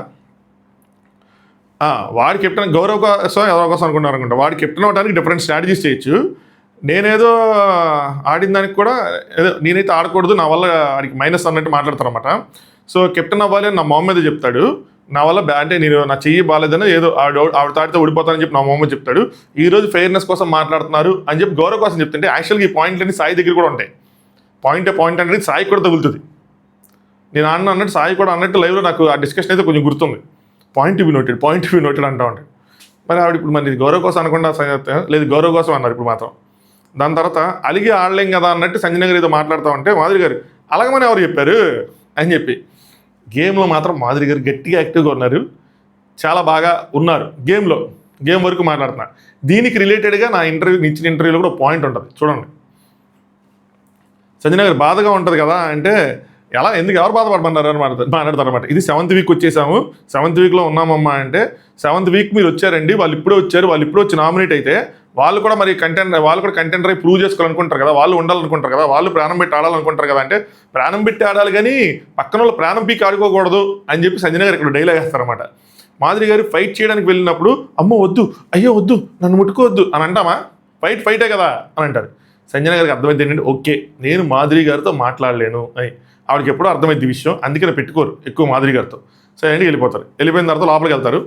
[SPEAKER 1] వాడి కెప్టెన్ గౌరవ్ కోసం ఎవరో కోసం అనుకుంటారు, వాడి కెప్టెన్ అవ్వడానికి డిఫరెంట్ స్ట్రాటజీస్ చేయొచ్చు. నేనేదో ఆడిన దానికి కూడా ఏదో నేనైతే ఆడకూడదు, నా వల్ల వాడికి మైనస్ అన్నట్టు మాట్లాడతారు అనమాట. సో కెప్టెన్ అవ్వాలి అని నా మొహం మీద చెప్తాడు, నా వల్ల అంటే నేను నా చెయ్యి బాగాలేదని ఏదో ఆవిడ తాడితే ఓడిపోతానని చెప్పి నా మొహమ్మద్ చెప్తాడు. ఈరోజు ఫెయిర్నెస్ కోసం మాట్లాడుతున్నారు అని చెప్పి గౌరవ్ కోసం చెప్తుంటే యాక్చువల్గా ఈ పాయింట్లన్నీ సాయి దగ్గర కూడా ఉంటాయి. పాయింట్ అనేది సాయి కూడా తగులుతుంది. నేను అన్నట్టు సాయి కూడా అన్నట్టు లైవ్లో నాకు ఆ డిస్కషన్ అయితే కొంచెం గుర్తుంది. పాయింట్ బి నోటెడ్ అంటా ఉంటాడు. మరి ఆవిడ ఇప్పుడు మరి గౌరవ్ కోసం అనకుండా లేదు గౌరవ్ కోసం అన్నారు ఇప్పుడు మాత్రం. దాని తర్వాత అలిగి ఆడలేం కదా అన్నట్టు సంజన గారు ఏదో మాట్లాడుతూ ఉంటే మాధురి గారు అలాగమని ఎవరు చెప్పారు అని చెప్పి గేమ్లో మాత్రం మాధురి గారు గట్టిగా యాక్టివ్గా ఉన్నారు, చాలా బాగా ఉన్నారు గేమ్ వరకు మాట్లాడుతున్నారు. దీనికి రిలేటెడ్గా నా ఇచ్చిన ఇంటర్వ్యూలో కూడా పాయింట్ ఉంటుంది చూడండి. సంజన గారు బాధగా ఉంటుంది కదా అంటే ఎలా ఎందుకు ఎవరు బాధపడమన్నారు అని మాట్లాడతారు అనమాట. ఇది 7th వీక్ వచ్చేసాము, 7th వీక్లో ఉన్నామమ్మా అంటే 7th వీక్ మీరు వచ్చారండి, వాళ్ళు ఇప్పుడే వచ్చి నామినేట్ అయితే వాళ్ళు కూడా మరి కంటెంటర్ అయి ప్రూవ్ చేసుకోవాలనుకుంటారు కదా, వాళ్ళు ఉండాలనుకుంటారు కదా, వాళ్ళు ప్రాణం పెట్టి ఆడాలనుకుంటారు కదా అంటే ప్రాణం పెట్టి ఆడాలి కానీ పక్కన వాళ్ళు ప్రాణం పీకి ఆడుకోకూడదు అని చెప్పి సంజన గారు ఇక్కడ డైలాగ్ వేస్తారన్నమాట. మాధురి గారు ఫైట్ చేయడానికి వెళ్ళినప్పుడు అమ్మో వద్దు, అయ్యో వద్దు, నన్ను ముట్టుకోవద్దు అని అంటామా, ఫైటే కదా అని అంటారు. సంజన గారికి అర్థమైంది ఏంటంటే ఓకే నేను మాధురి గారితో మాట్లాడలేను అని ఆవిడకి ఎప్పుడో అర్థమైంది విషయం, అందుకని పెట్టుకోరు ఎక్కువ మాధురి గారితో. సరే అండి వెళ్ళిపోతారు. వెళ్ళిపోయిన తర్వాత లోపలికి వెళ్తారు.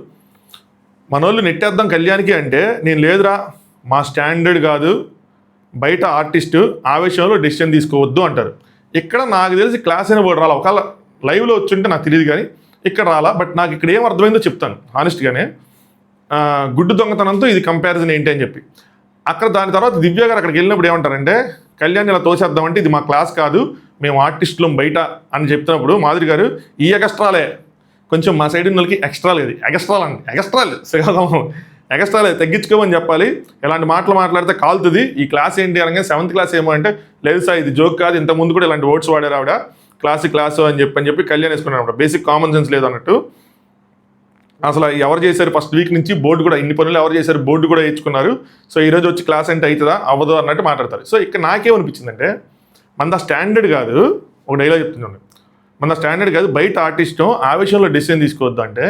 [SPEAKER 1] మనోళ్ళు నెట్టేద్దాం కళ్యాణ్కి అంటే నేను లేదురా మా స్టాండర్డ్ కాదు, బయట ఆర్టిస్టు ఆవేశంలో డెసిషన్ తీసుకోవద్దు అంటారు. ఇక్కడ నాకు తెలిసి క్లాస్ అయిన వర్డ్ రాలా. ఒకవేళ లైవ్లో వచ్చుంటే నాకు తెలియదు కానీ ఇక్కడ రాలా. బట్ నాకు ఇక్కడ ఏం అర్థమైందో చెప్తాను హానెస్ట్గానే. గుడ్డు దొంగతనంతో ఇది కంపారిజన్ ఏంటి అని చెప్పి అక్కడ దాని తర్వాత దివ్య గారు అక్కడికి వెళ్ళినప్పుడు ఏమంటారంటే కళ్యాణ్ ఇలా తోసేద్దామంటే ఇది మా క్లాస్ కాదు, మేము ఆర్టిస్టులం బయట అని చెప్తున్నప్పుడు మాధురి గారు ఈ ఎగస్ట్రాలే కొంచెం మా సైడ్ ఉన్న వాళ్ళకి ఎక్స్ట్రా లేదు, ఎగస్ట్రాలే తగ్గించుకోమని చెప్పాలి. ఇలాంటి మాటలు మాట్లాడితే కాలుతుంది. ఈ క్లాస్ ఏంటి అనగా 7th క్లాస్ ఏమో అంటే లేదు సార్ ఇది జోక్ కాదు, ఇంతకుముందు కూడా ఇలాంటి వర్డ్స్ వాడారు ఆవిడ, క్లాసు అని చెప్పి కళ్యాణ్ వేసుకున్నాడు. బేసిక్ కామన్ సెన్స్ లేదు అన్నట్టు. అసలు ఎవరు చేశారు ఫస్ట్ వీక్ నుంచి బోర్డు కూడా ఇన్ని పనులు ఎవరు చేశారు బోర్డు కూడా వేయించుకున్నారు. సో ఈరోజు వచ్చి క్లాస్ అంటే అవుతుందా అవ్వదు అన్నట్టు మాట్లాడతారు. సో ఇక్కడ నాకేమనిపించిందంటే మన స్టాండర్డ్ కాదు, ఒక డైలాగ్ చెప్తున్నాను, మన స్టాండర్డ్ కాదు బయట ఆర్టిస్టు ఆవేశంలో డెసిషన్ తీసుకోవద్దు అంటే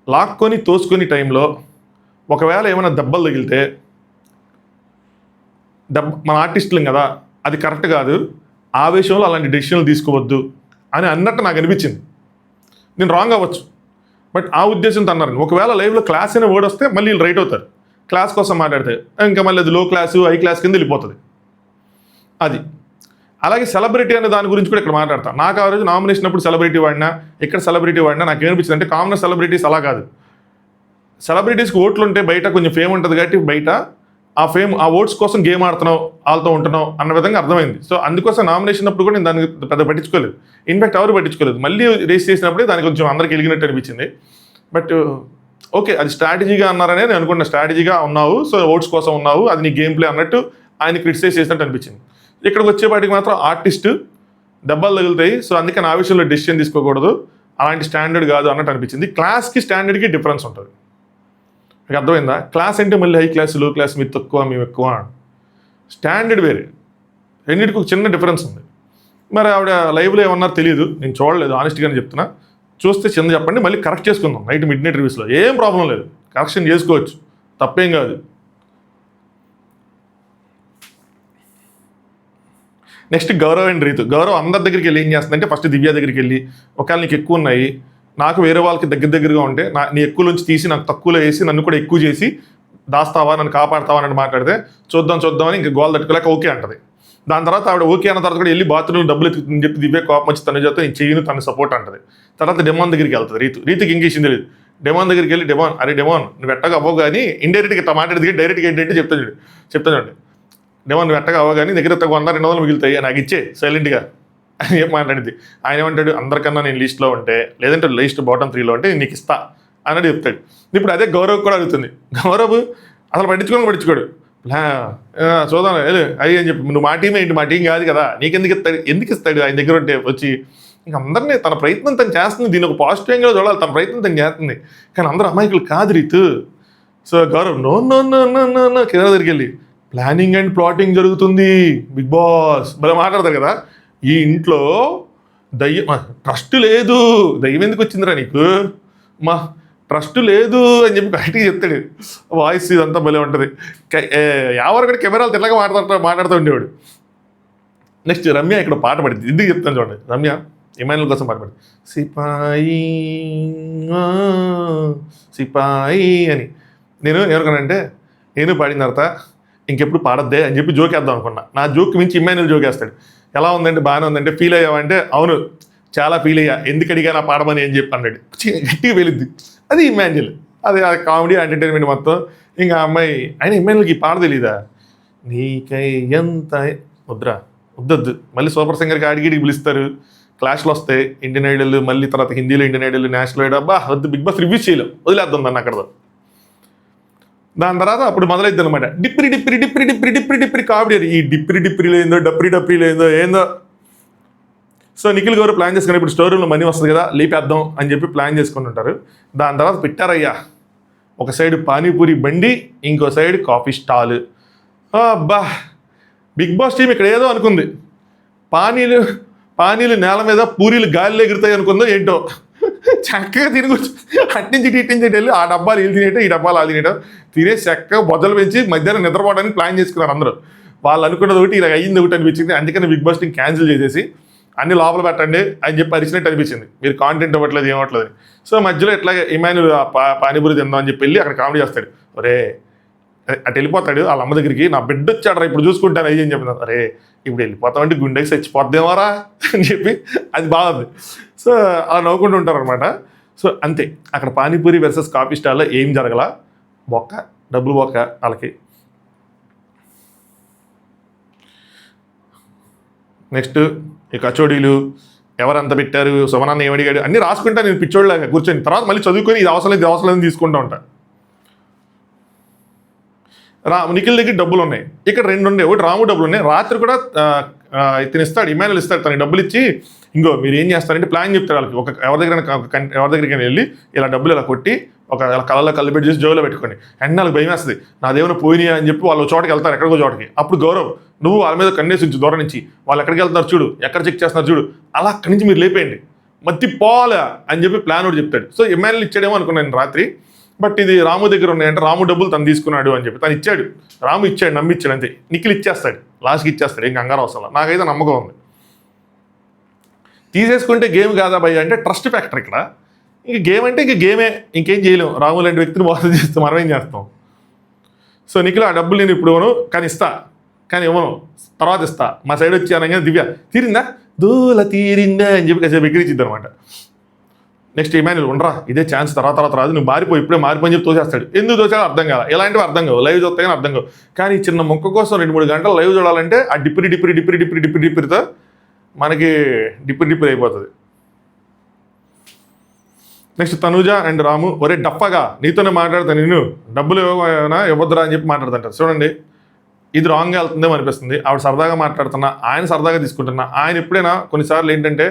[SPEAKER 1] లాక్కొని తోసుకొని టైంలో ఒకవేళ ఏమైనా దెబ్బలు తగిలితే మన ఆర్టిస్టులం కదా అది కరెక్ట్ కాదు, ఆవేశంలో అలాంటి డెసిషన్లు తీసుకోవద్దు అని అన్నట్టు నాకు అనిపించింది. నేను రాంగ్ అవ్వచ్చు బట్ ఆ ఉద్దేశంతో అన్నారు. ఒకవేళ లైవ్లో క్లాస్ అనే వర్డ్ వస్తే మళ్ళీ వీళ్ళు రైట్ అవుతారు, క్లాస్ కోసం మాట్లాడితే ఇంకా మళ్ళీ అది లో క్లాసు హై క్లాస్ కింద వెళ్ళిపోతుంది. అది అలాగే సెలబ్రిటీ అనే దాని గురించి కూడా ఇక్కడ మాట్లాడతాను. నాకు ఆ రోజు నామినేషన్ అప్పుడు సెలబ్రిటీ వాడినా ఇక్కడ సెలబ్రిటీ వాడినా నాకు ఏమనిపించింది అంటే కామన్ సెలబ్రిటీస్ అలా కాదు. సెలబ్రిటీస్కి ఓట్లు ఉంటే బయట కొంచెం ఫేమ్ ఉంటుంది కాబట్టి బయట ఆ ఓట్స్ కోసం గేమ్ ఆడుతున్నావు వాళ్ళతో ఉంటున్నావు అన్న విధంగా అర్థమైంది. సో అందుకోసం నామినేషన్ అప్పుడు కూడా నేను దానికి పెద్ద పట్టించుకోలేదు, ఇన్ఫాక్ట్ ఎవరు పట్టించుకోలేదు. మళ్ళీ రేస్ చేసినప్పుడే దానికి కొంచెం అందరికి వెలిగినట్టు అనిపించింది. బట్ ఓకే అది స్ట్రాటజీగా అన్నారనే నేను అనుకున్న, స్ట్రాటజీగా ఉన్నావు సో ఓట్స్ కోసం ఉన్నావు అది నీ గేమ్ ప్లే అన్నట్టు ఆయన క్రిటిసైజ్ చేసినట్టు అనిపించింది. ఇక్కడికి వచ్చేపాటికి మాత్రం ఆర్టిస్టు దెబ్బలు తగులుతాయి సో అందుకని ఆ విషయంలో డెసిషన్ తీసుకోకూడదు, అలాంటి స్టాండర్డ్ కాదు అన్నట్టు అనిపించింది. క్లాస్కి స్టాండర్డ్కి డిఫరెన్స్ ఉంటుంది. మీకు అర్థమైందా? క్లాస్ అంటే మళ్ళీ హై క్లాస్ లో క్లాస్ మీరు తక్కువ మేము ఎక్కువ, స్టాండర్డ్ వేరే, రెండింటికి ఒక చిన్న డిఫరెన్స్ ఉంది. మరి ఆవిడ లైవ్లో ఏమన్నారో తెలియదు, నేను చూడలేదు ఆనెస్ట్గానే చెప్తున్నా. చూస్తే చిన్న చెప్పండి మళ్ళీ కరెక్ట్ చేసుకుందాం నైట్ మిడ్-నైట్ రివ్యూస్లో, ఏం ప్రాబ్లం లేదు, కరెక్షన్ చేసుకోవచ్చు, తప్పేం కాదు. Next Gaurav and Ritu. గౌరవ్ అందరి దగ్గరికి వెళ్ళి ఏం చేస్తుందంటే ఫస్ట్ దివ్య దగ్గరికి వెళ్ళి ఒకవేళ నీకు ఎక్కువ ఉన్నాయి నాకు వేరే వాళ్ళకి దగ్గరగా ఉంటే నీ ఎక్కువ నుంచి తీసి నాకు తక్కువలో వేసి నన్ను కూడా ఎక్కువ చేసి దాస్తావా నన్ను కాపాడతావా అని మాట్లాడితే చూద్దామని ఇంకా గోల్ తట్టుకోలేక ఓకే అంటది. దాని తర్వాత ఆవిడ ఓకే అన్న తర్వాత కూడా వెళ్ళి బాత్రూమ్ డబ్బులు ఎత్తుకుని చెప్పి దివ్య కోపం వచ్చి తన చేత నేను చేయను తన సపోర్ట్ అంటది. తర్వాత డెమాన్ దగ్గరికి వెళ్తుంది రీతుకి ఇంకేసింది లేదు. డెమాన్ దగ్గరికి వెళ్ళి డెమాన్ నువ్వు ఎట్టగా అవ్వవు కానీ ఇండైరెక్ట్గా ఇట్లా మాట్లాడితే డైరెక్ట్గా ఏంటంటే చెప్తాను చూడండి డెమాన్ నువ్వు ఎట్టగా అవ్వవు కానీ దగ్గర 100-200 మిగులుతాయి నాకు ఇచ్చే సైలెంట్గా అని ఏం మాట్లాడింది. ఆయన ఏమంటాడు అందరికన్నా నేను లిస్ట్లో ఉంటే లేదంటే లిస్ట్ బాటమ్ 3లో ఉంటే నేను నీకు ఇస్తా అన్నట్టు చెప్తాడు. ఇప్పుడు అదే గౌరవ్ కూడా అడుగుతుంది. గౌరవ్ అసలు పట్టించుకోడు చూద్దాం అది అని చెప్పి నువ్వు మా టీం ఏంటి మా టీం కాదు కదా ఎందుకు ఇస్తాడు ఆయన దగ్గర ఉంటే వచ్చి ఇంక అందరినీ తన ప్రయత్నం తను చేస్తుంది. దీని ఒక పాజిటివ్ యాంగిల్లో చూడాలి, తన ప్రయత్నం తను చేస్తుంది కానీ అందరూ అమాయకులు కాదు రీతు. సో గౌరవ్ నో కింద దగ్గరికి వెళ్ళి ప్లానింగ్ అండ్ ప్లాటింగ్ జరుగుతుంది బిగ్ బాస్ భలే మాట్లాడతారు కదా. ఈ ఇంట్లో ట్రస్ట్ లేదు, దయ్యం ఎందుకు వచ్చిందిరా నీకు మా ట్రస్ట్ లేదు అని చెప్పి బయటికి చెప్తాడు. వాయిస్ ఇదంతా భలే ఉంటుంది. ఎవరు కూడా కెమెరాలు తెల్లగా మాట్లాడుతూ ఉండేవాడు. నెక్స్ట్ రమ్య ఇక్కడ పాట పడింది, ఎందుకు చెప్తాను చూడండి. రమ్య ఇమానుయల్ కోసం పాట పడింది, సిపాయి అని. నేను ఎవరికనంటే నేను పాడిన తర్వాత ఇంకెప్పుడు పాడద్దే అని చెప్పి జోకేద్దాం అనుకున్నా. నా జోక్ మించి ఇమానుయల్ జోకేస్తాడు. ఎలా ఉందంటే బాగానే ఉందంటే ఫీల్ అయ్యావంటే అవును చాలా ఫీల్ అయ్యా, ఎందుకు అడిగా నా పాడమని ఏం చెప్పి అన్నాడు. గట్టిగా వెళ్ళిద్ది అది ఇమాన్యుయల్, అది కామెడీ ఎంటర్టైన్మెంట్ మొత్తం. ఇంకా అమ్మాయి అయినా ఇమాన్యుయల్కి పాట తెలీదా నీకై ఎంత వద్దొద్దు మళ్ళీ సూపర్ సింగర్కి అడిగిడికి పిలుస్తారు, క్లాష్లు వస్తాయి, ఇండియన్ ఐడల్ మళ్ళీ తర్వాత హిందీలో ఇండియన్ ఐడల్ నేషనల్ ఐడల్ అబ్బా వద్దు బిగ్ బాస్ రివ్యూస్ చేయలేం వదిలేద్దాం దాన్ని అక్కడతో. దాని తర్వాత అప్పుడు మొదలైద్ది అనమాట డిప్రి కామెడీ. ఈ డిప్రిలో ఏందో డప్రీలో ఏందో. సో నిఖిల్ గౌరవ్ ప్లాన్ చేసుకుని ఇప్పుడు స్టోర్ రూమ్లో మనీ వస్తుంది కదా లేపేద్దాం అని చెప్పి ప్లాన్ చేసుకుని ఉంటారు. దాని తర్వాత పెట్టారయ్యా ఒక సైడ్ పానీపూరి బండి, ఇంకో సైడ్ కాఫీ స్టాల్. అబ్బా బిగ్ బాస్ టీం ఇక్కడ ఏదో అనుకుంది, పానీలు నేల మీద పూరీలు గాలిలో ఎగురుతాయి అనుకుందో ఏంటో. చక్కగా తినకొచ్చు అట్నుంచి ఇట్నుంచి వెళ్ళి ఆ డబ్బాలు వీళ్ళు తినేటో ఈ డబ్బాలు వాళ్ళు తినేటో తినేసి చక్కగా బొజ్జలు పెంచి మధ్యాహ్నం నిద్రపోవడానికి ప్లాన్ చేసుకున్నారు అందరూ. వాళ్ళు అనుకున్నది ఒకటి ఇలా అయ్యింది ఒకటి అనిపించింది. అందుకని బిగ్ బాస్ టీం క్యాన్సిల్ చేసేసి అన్ని లోపల పెట్టండి అని చెప్పి అరిచినట్టు అనిపించింది, మీరు కాంటెంట్ ఇవ్వట్లేదు ఏమట్లేదు. సో మధ్యలో ఎట్లాగే ఇమాన్యుల్ పానీపూరి తిందాం అని చెప్పి వెళ్ళి అక్కడ కామెడీ చేస్తాడు. ఒరే అటు వెళ్ళిపోతాడు వాళ్ళ అమ్మ దగ్గరికి. నా బిడ్డ వచ్చాడు ఇప్పుడు చూసుకుంటాను అయ్యి అని చెప్పిన. అరే ఇప్పుడు వెళ్ళిపోతామంటే గుండెకి చచ్చిపోద్దేమారా అని చెప్పి అది బాగుంది. సో అలా నవ్వుకుంటూ ఉంటారు అనమాట. సో అంతే, అక్కడ పానీపూరి వర్సెస్ కాఫీ స్టాల్లో ఏం జరగల, బొక్క, డబ్బులు బొక్క వాళ్ళకి. నెక్స్ట్ ఈ కచోడీలు ఎవరంత పెట్టారు, సుమనాన్న ఏమడిగాడు అన్నీ రాసుకుంటా నేను పిచ్చోళ్ళలాగా కూర్చొని. తర్వాత మళ్ళీ చదువుకొని ఇది అవసరం లేదు, ఇది అవసరం లేదని తీసుకుంటూ ఉంటా. నిఖిల్ దగ్గర డబ్బులు ఉన్నాయి, ఇక్కడ 2 ఉండే, ఒకటి రాము డబ్బులు ఉన్నాయి. రాత్రి కూడా ఇతను ఇస్తాడు, ఇమానుయల్ ఇస్తాడు, తనకి డబ్బులు ఇచ్చి ఇంకో మీరు ఏం చేస్తారంటే ప్లాన్ చెప్తారు వాళ్ళకి. ఎవరి దగ్గరికి వెళ్ళి ఇలా డబ్బులు ఇలా కొట్టి ఒక కళ్ళలో కళ్ళు పెట్టి చేసి జోలో పెట్టుకోండి. అండ్ వాళ్ళకి భయం వేస్తుంది, నాదేమైనా పోయినాయి అని చెప్పి వాళ్ళు చోటకి వెళ్తారు, ఎక్కడికో చోటకి. అప్పుడు గౌరవ్ నువ్వు వాళ్ళ మీద కన్నేసి ఉంచు దూరం నుంచి, వాళ్ళు ఎక్కడికి వెళ్తున్నారు చూడు, ఎక్కడ చెక్ చేస్తున్నారు చూడు, అలా అక్కడి నుంచి మీరు లేపేయండి, మత్తి పోవాలా అని చెప్పి ప్లాన్ ఒకటి చెప్తాడు. సో ఇమానుయల్ ఇచ్చాడేమో అనుకున్నాను రాత్రి, బట్ ఇది రాము దగ్గర ఉన్నాయంటే రాము డబ్బులు తను తీసుకున్నాడు అని చెప్పి తను ఇచ్చాడు. రాము ఇచ్చాడు, నమ్మిచ్చాడు అంతే. నిఖిల్ ఇచ్చేస్తాడు, లాస్ట్కి ఇచ్చేస్తాడు, ఇంకా కంగారు అవసరం. నాకైతే నమ్మకం ఉంది. తీసేసుకుంటే గేమ్ కాదా భయ్య అంటే ట్రస్ట్ ఫ్యాక్టర్ ఇక్కడ. ఇంక గేమ్ అంటే ఇంక గేమే, ఇంకేం చేయలేము. రాము లాంటి వ్యక్తిని మోసం చేస్తే మనం ఏం చేస్తాం. సో నిఖిల్ ఆ డబ్బులు నేను ఇప్పుడు ఇవ్వను, కానీ ఇస్తా, కానీ ఇవ్వను, తర్వాత ఇస్తా. మా సైడ్ వచ్చి అనగా దివ్య తీరిందా దూల తీరిందా అని చెప్పి కాసేపు ఎగిరిచ్చిద్ది అనమాట. నెక్స్ట్ ఇమానుయల్ ఉండరా ఇదే ఛాన్స్, తర్వాత రాదు, నువ్వు మారిపోయి ఇప్పుడే మారిపోయి చెప్పి తోసేస్తాడు. ఎందుకు తోచాలో అర్థం కాదు, ఎలాంటివి అర్థం కావు, లైవ్ చూస్తే కానీ అర్థం కావు. కానీ చిన్న మొక్క కోసం 2-3 గంటలు లైవ్ చూడాలంటే ఆ డిప్పిరితో మనకి డిప్పిరి అయిపోతుంది. నెక్స్ట్ తనుజ అండ్ రాము, ఒరే డప్పగా నీతోనే మాట్లాడతాను, నేను డబ్బులు ఇవ్వద్దురా అని చెప్పి మాట్లాడుతుంటారు. చూడండి ఇది రాంగ్గా వెళ్తుందేమో అనిపిస్తుంది. ఆవిడ సరదాగా మాట్లాడుతున్నా, ఆయన సరదాగా తీసుకుంటున్నా. ఆయన ఎప్పుడైనా కొన్నిసార్లు ఏంటంటే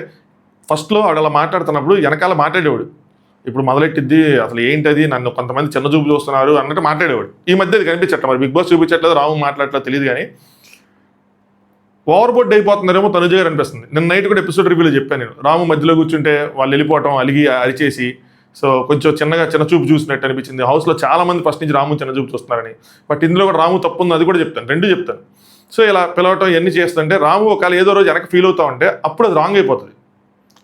[SPEAKER 1] ఫస్ట్లో ఆవిడ అలా మాట్లాడుతున్నప్పుడు వెనకాల మాట్లాడేవాడు, ఇప్పుడు మొదలెట్టిద్ది అసలు ఏంటది, నన్ను కొంతమంది చిన్న చూపు చూస్తున్నారు అన్నట్టు మాట్లాడేవాడు. ఈ మధ్య అది కనిపించట్లేదు, మరి బిగ్ బాస్ చూపించట్లేదు, రాము మాట్లాడట్లేదు తెలియదు. కానీ ఓవర్ బోర్డ్ అయిపోతున్నారేమో తనుజ గారు అనిపిస్తుంది. నిన్న నైట్ కూడా ఎపిసోడ్ రివ్యూలో చెప్పాను నేను, రాము మధ్యలో కూర్చుంటే వాళ్ళు వెళ్ళిపోవటం, అలిగి అరిచేసి, సో కొంచెం చిన్న చూపు చూసినట్టు అనిపించింది. హౌస్లో చాలా మంది ఫస్ట్ నుంచి రాము చిన్న చూపు చూస్తున్నారని. బట్ ఇందులో కూడా రాము తప్పు ఉంది, అది కూడా చెప్తాను, 2 చెప్తాను. సో ఇలా పిలవటం ఇవన్నీ చేస్తుంటే రాము ఒకవేళ ఏదో రోజు వెనక ఫీల్ అవుతా ఉంటే అప్పుడు అది రాంగ్ అయిపోతుంది.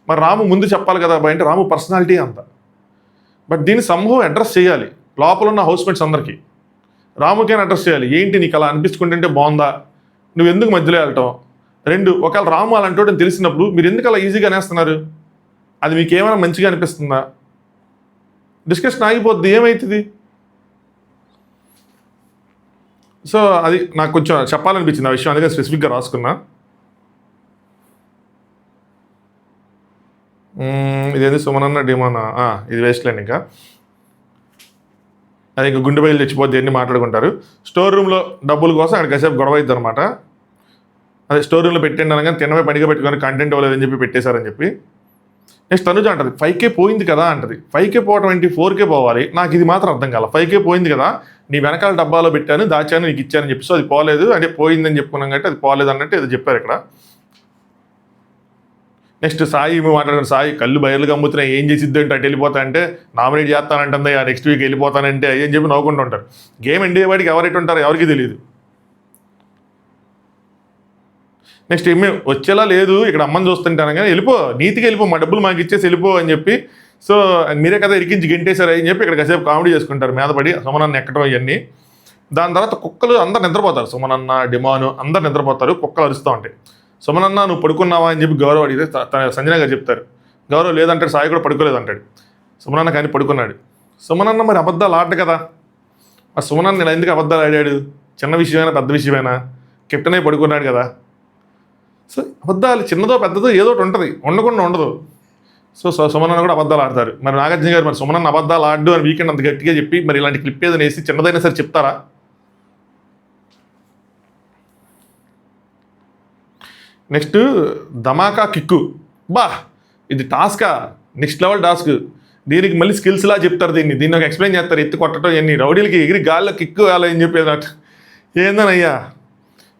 [SPEAKER 1] మరి రాము ముందు చెప్పాలి కదా అబ్బాయి అంటే రాము పర్సనాలిటీ అంత. బట్ దీన్ని సంభవం అడ్రస్ చేయాలి లోపల ఉన్న హౌస్మేట్స్ అందరికీ. రాముకైనా అడ్రస్ చేయాలి, ఏంటి నీకు అలా అనిపించుకుంటుంటే బాగుందా, నువ్వు ఎందుకు మధ్యలో వెళ్ళటం. 2 ఒకవేళ రాము అలాంటి తెలిసినప్పుడు మీరు ఎందుకు అలా ఈజీగా అనేస్తున్నారు, అది మీకు ఏమైనా మంచిగా అనిపిస్తుందా, డిస్కషన్ ఆగిపోద్ది, ఏమవుతుంది. సో అది నాకు కొంచెం చెప్పాలనిపించింది ఆ విషయం, అందుకే స్పెసిఫిక్గా రాసుకున్నా. ఇదేంటి సుమనన్న డిమానా, ఇది వేస్ట్లేండి. ఇంకా అది ఇంకా గుండె బయలు తెచ్చిపోద్ది, అన్ని మాట్లాడుకుంటారు. స్టోర్ రూమ్లో డబ్బుల కోసం అక్కడ కాసేపు గొడవ అవుతుంది అనమాట. అదే స్టోర్ రూమ్లో పెట్టండి అనగా తినమే పడిగా పెట్టుకొని కంటెంట్ ఇవ్వలేదని చెప్పి పెట్టేశారని చెప్పి. నెక్స్ట్ తనుజ అంటది 5K పోయింది కదా అంటది. 5K పోవటం ఏంటి, 4K పోవాలి. నాకు ఇది మాత్రం అర్థం కాల. 5K పోయింది కదా, నీ వెనకాల డబ్బాలో పెట్టాను, దాచాను, నీకు ఇచ్చానని చెప్పి. సో అది పోలేదు అంటే పోయిందని చెప్పుకున్నాం కాబట్టి అది పోలేదు అన్నట్టు ఏదో చెప్పారు ఇక్కడ. నెక్స్ట్ సాయి మాట్లాడుకుని, సాయి కళ్ళు బయర్లు కమ్ముతున్నాయి, ఏం చేసిద్దు అంటే అటు వెళ్ళిపోతా అంటే నామినేట్ చేస్తానంటుంది, నెక్స్ట్ వీక్ వెళ్ళిపోతానంటే అని చెప్పి నవ్వుకుంటూ ఉంటారు. గేమ్ ఎండే వాడికి ఎవరైతే ఉంటారో ఎవరికి తెలియదు. నెక్స్ట్ ఏమే వచ్చేలా లేదు, ఇక్కడ అమ్మని చూస్తుంటాను కానీ వెళ్ళిపో, నీతికి వెళ్ళిపో, మా డబ్బులు మాకు ఇచ్చేసి వెళ్ళిపో అని చెప్పి. సో మీరే కదా ఇరికించి గెంటేశారు అని చెప్పి ఇక్కడ కాసేపు కామెడీ చేసుకుంటారు మీదపడి, సుమనన్న ఎక్కడం ఇవన్నీ. దాని తర్వాత కుక్కలు అందరు నిద్రపోతారు, సుమనన్న డిమాను అందరు నిద్రపోతారు, కుక్కలు అరుస్తూ ఉంటాయి. సుమనన్న నువ్వు పడుకున్నావా అని చెప్పి గౌరవ్ అడిగితే సంజన గారు చెప్తారు. గౌరవ్ లేదంటాడు, సాయి కూడా పడుకోలేదు అంటాడు. సుమనన్న కానీ పడుకున్నాడు. సుమనన్న మరి అబద్ధాలు ఆట కదా, ఆ సుమనన్న ఇలా ఎందుకు అబద్ధాలు ఆడాడు, చిన్న విషయమైనా పెద్ద విషయమైనా కెప్టెన్ అయి పడుకున్నాడు కదా. సో అబద్ధాలు చిన్నదో పెద్దదో ఏదో ఒకటి ఉంటుంది, ఉండకుండా ఉండదు. సో సుమనన్న కూడా అబద్ధాలు ఆడతారు. మరి నాగార్జున గారు మరి సుమనన్న అబద్ధాలు ఆడు అని వీకెండ్ అంత గట్టిగా చెప్పి మరి ఇలాంటి క్లిప్ ఏదైనా వేసి చిన్నదైనా సరే చెప్తారా. నెక్స్ట్ ధమాకా కిక్కు, బా ఇది టాస్కా, నెక్స్ట్ లెవెల్ టాస్క్. దీనికి మళ్ళీ స్కిల్స్లా చెప్తారు, దీన్ని ఒక ఎక్స్ప్లెయిన్ చేస్తారు, ఎత్తి కొట్టడం ఎన్ని రౌడీలకి ఎగిరి గాల్లో కిక్కు వేయాలి అని చెప్పేదట. ఏందనయ్యా.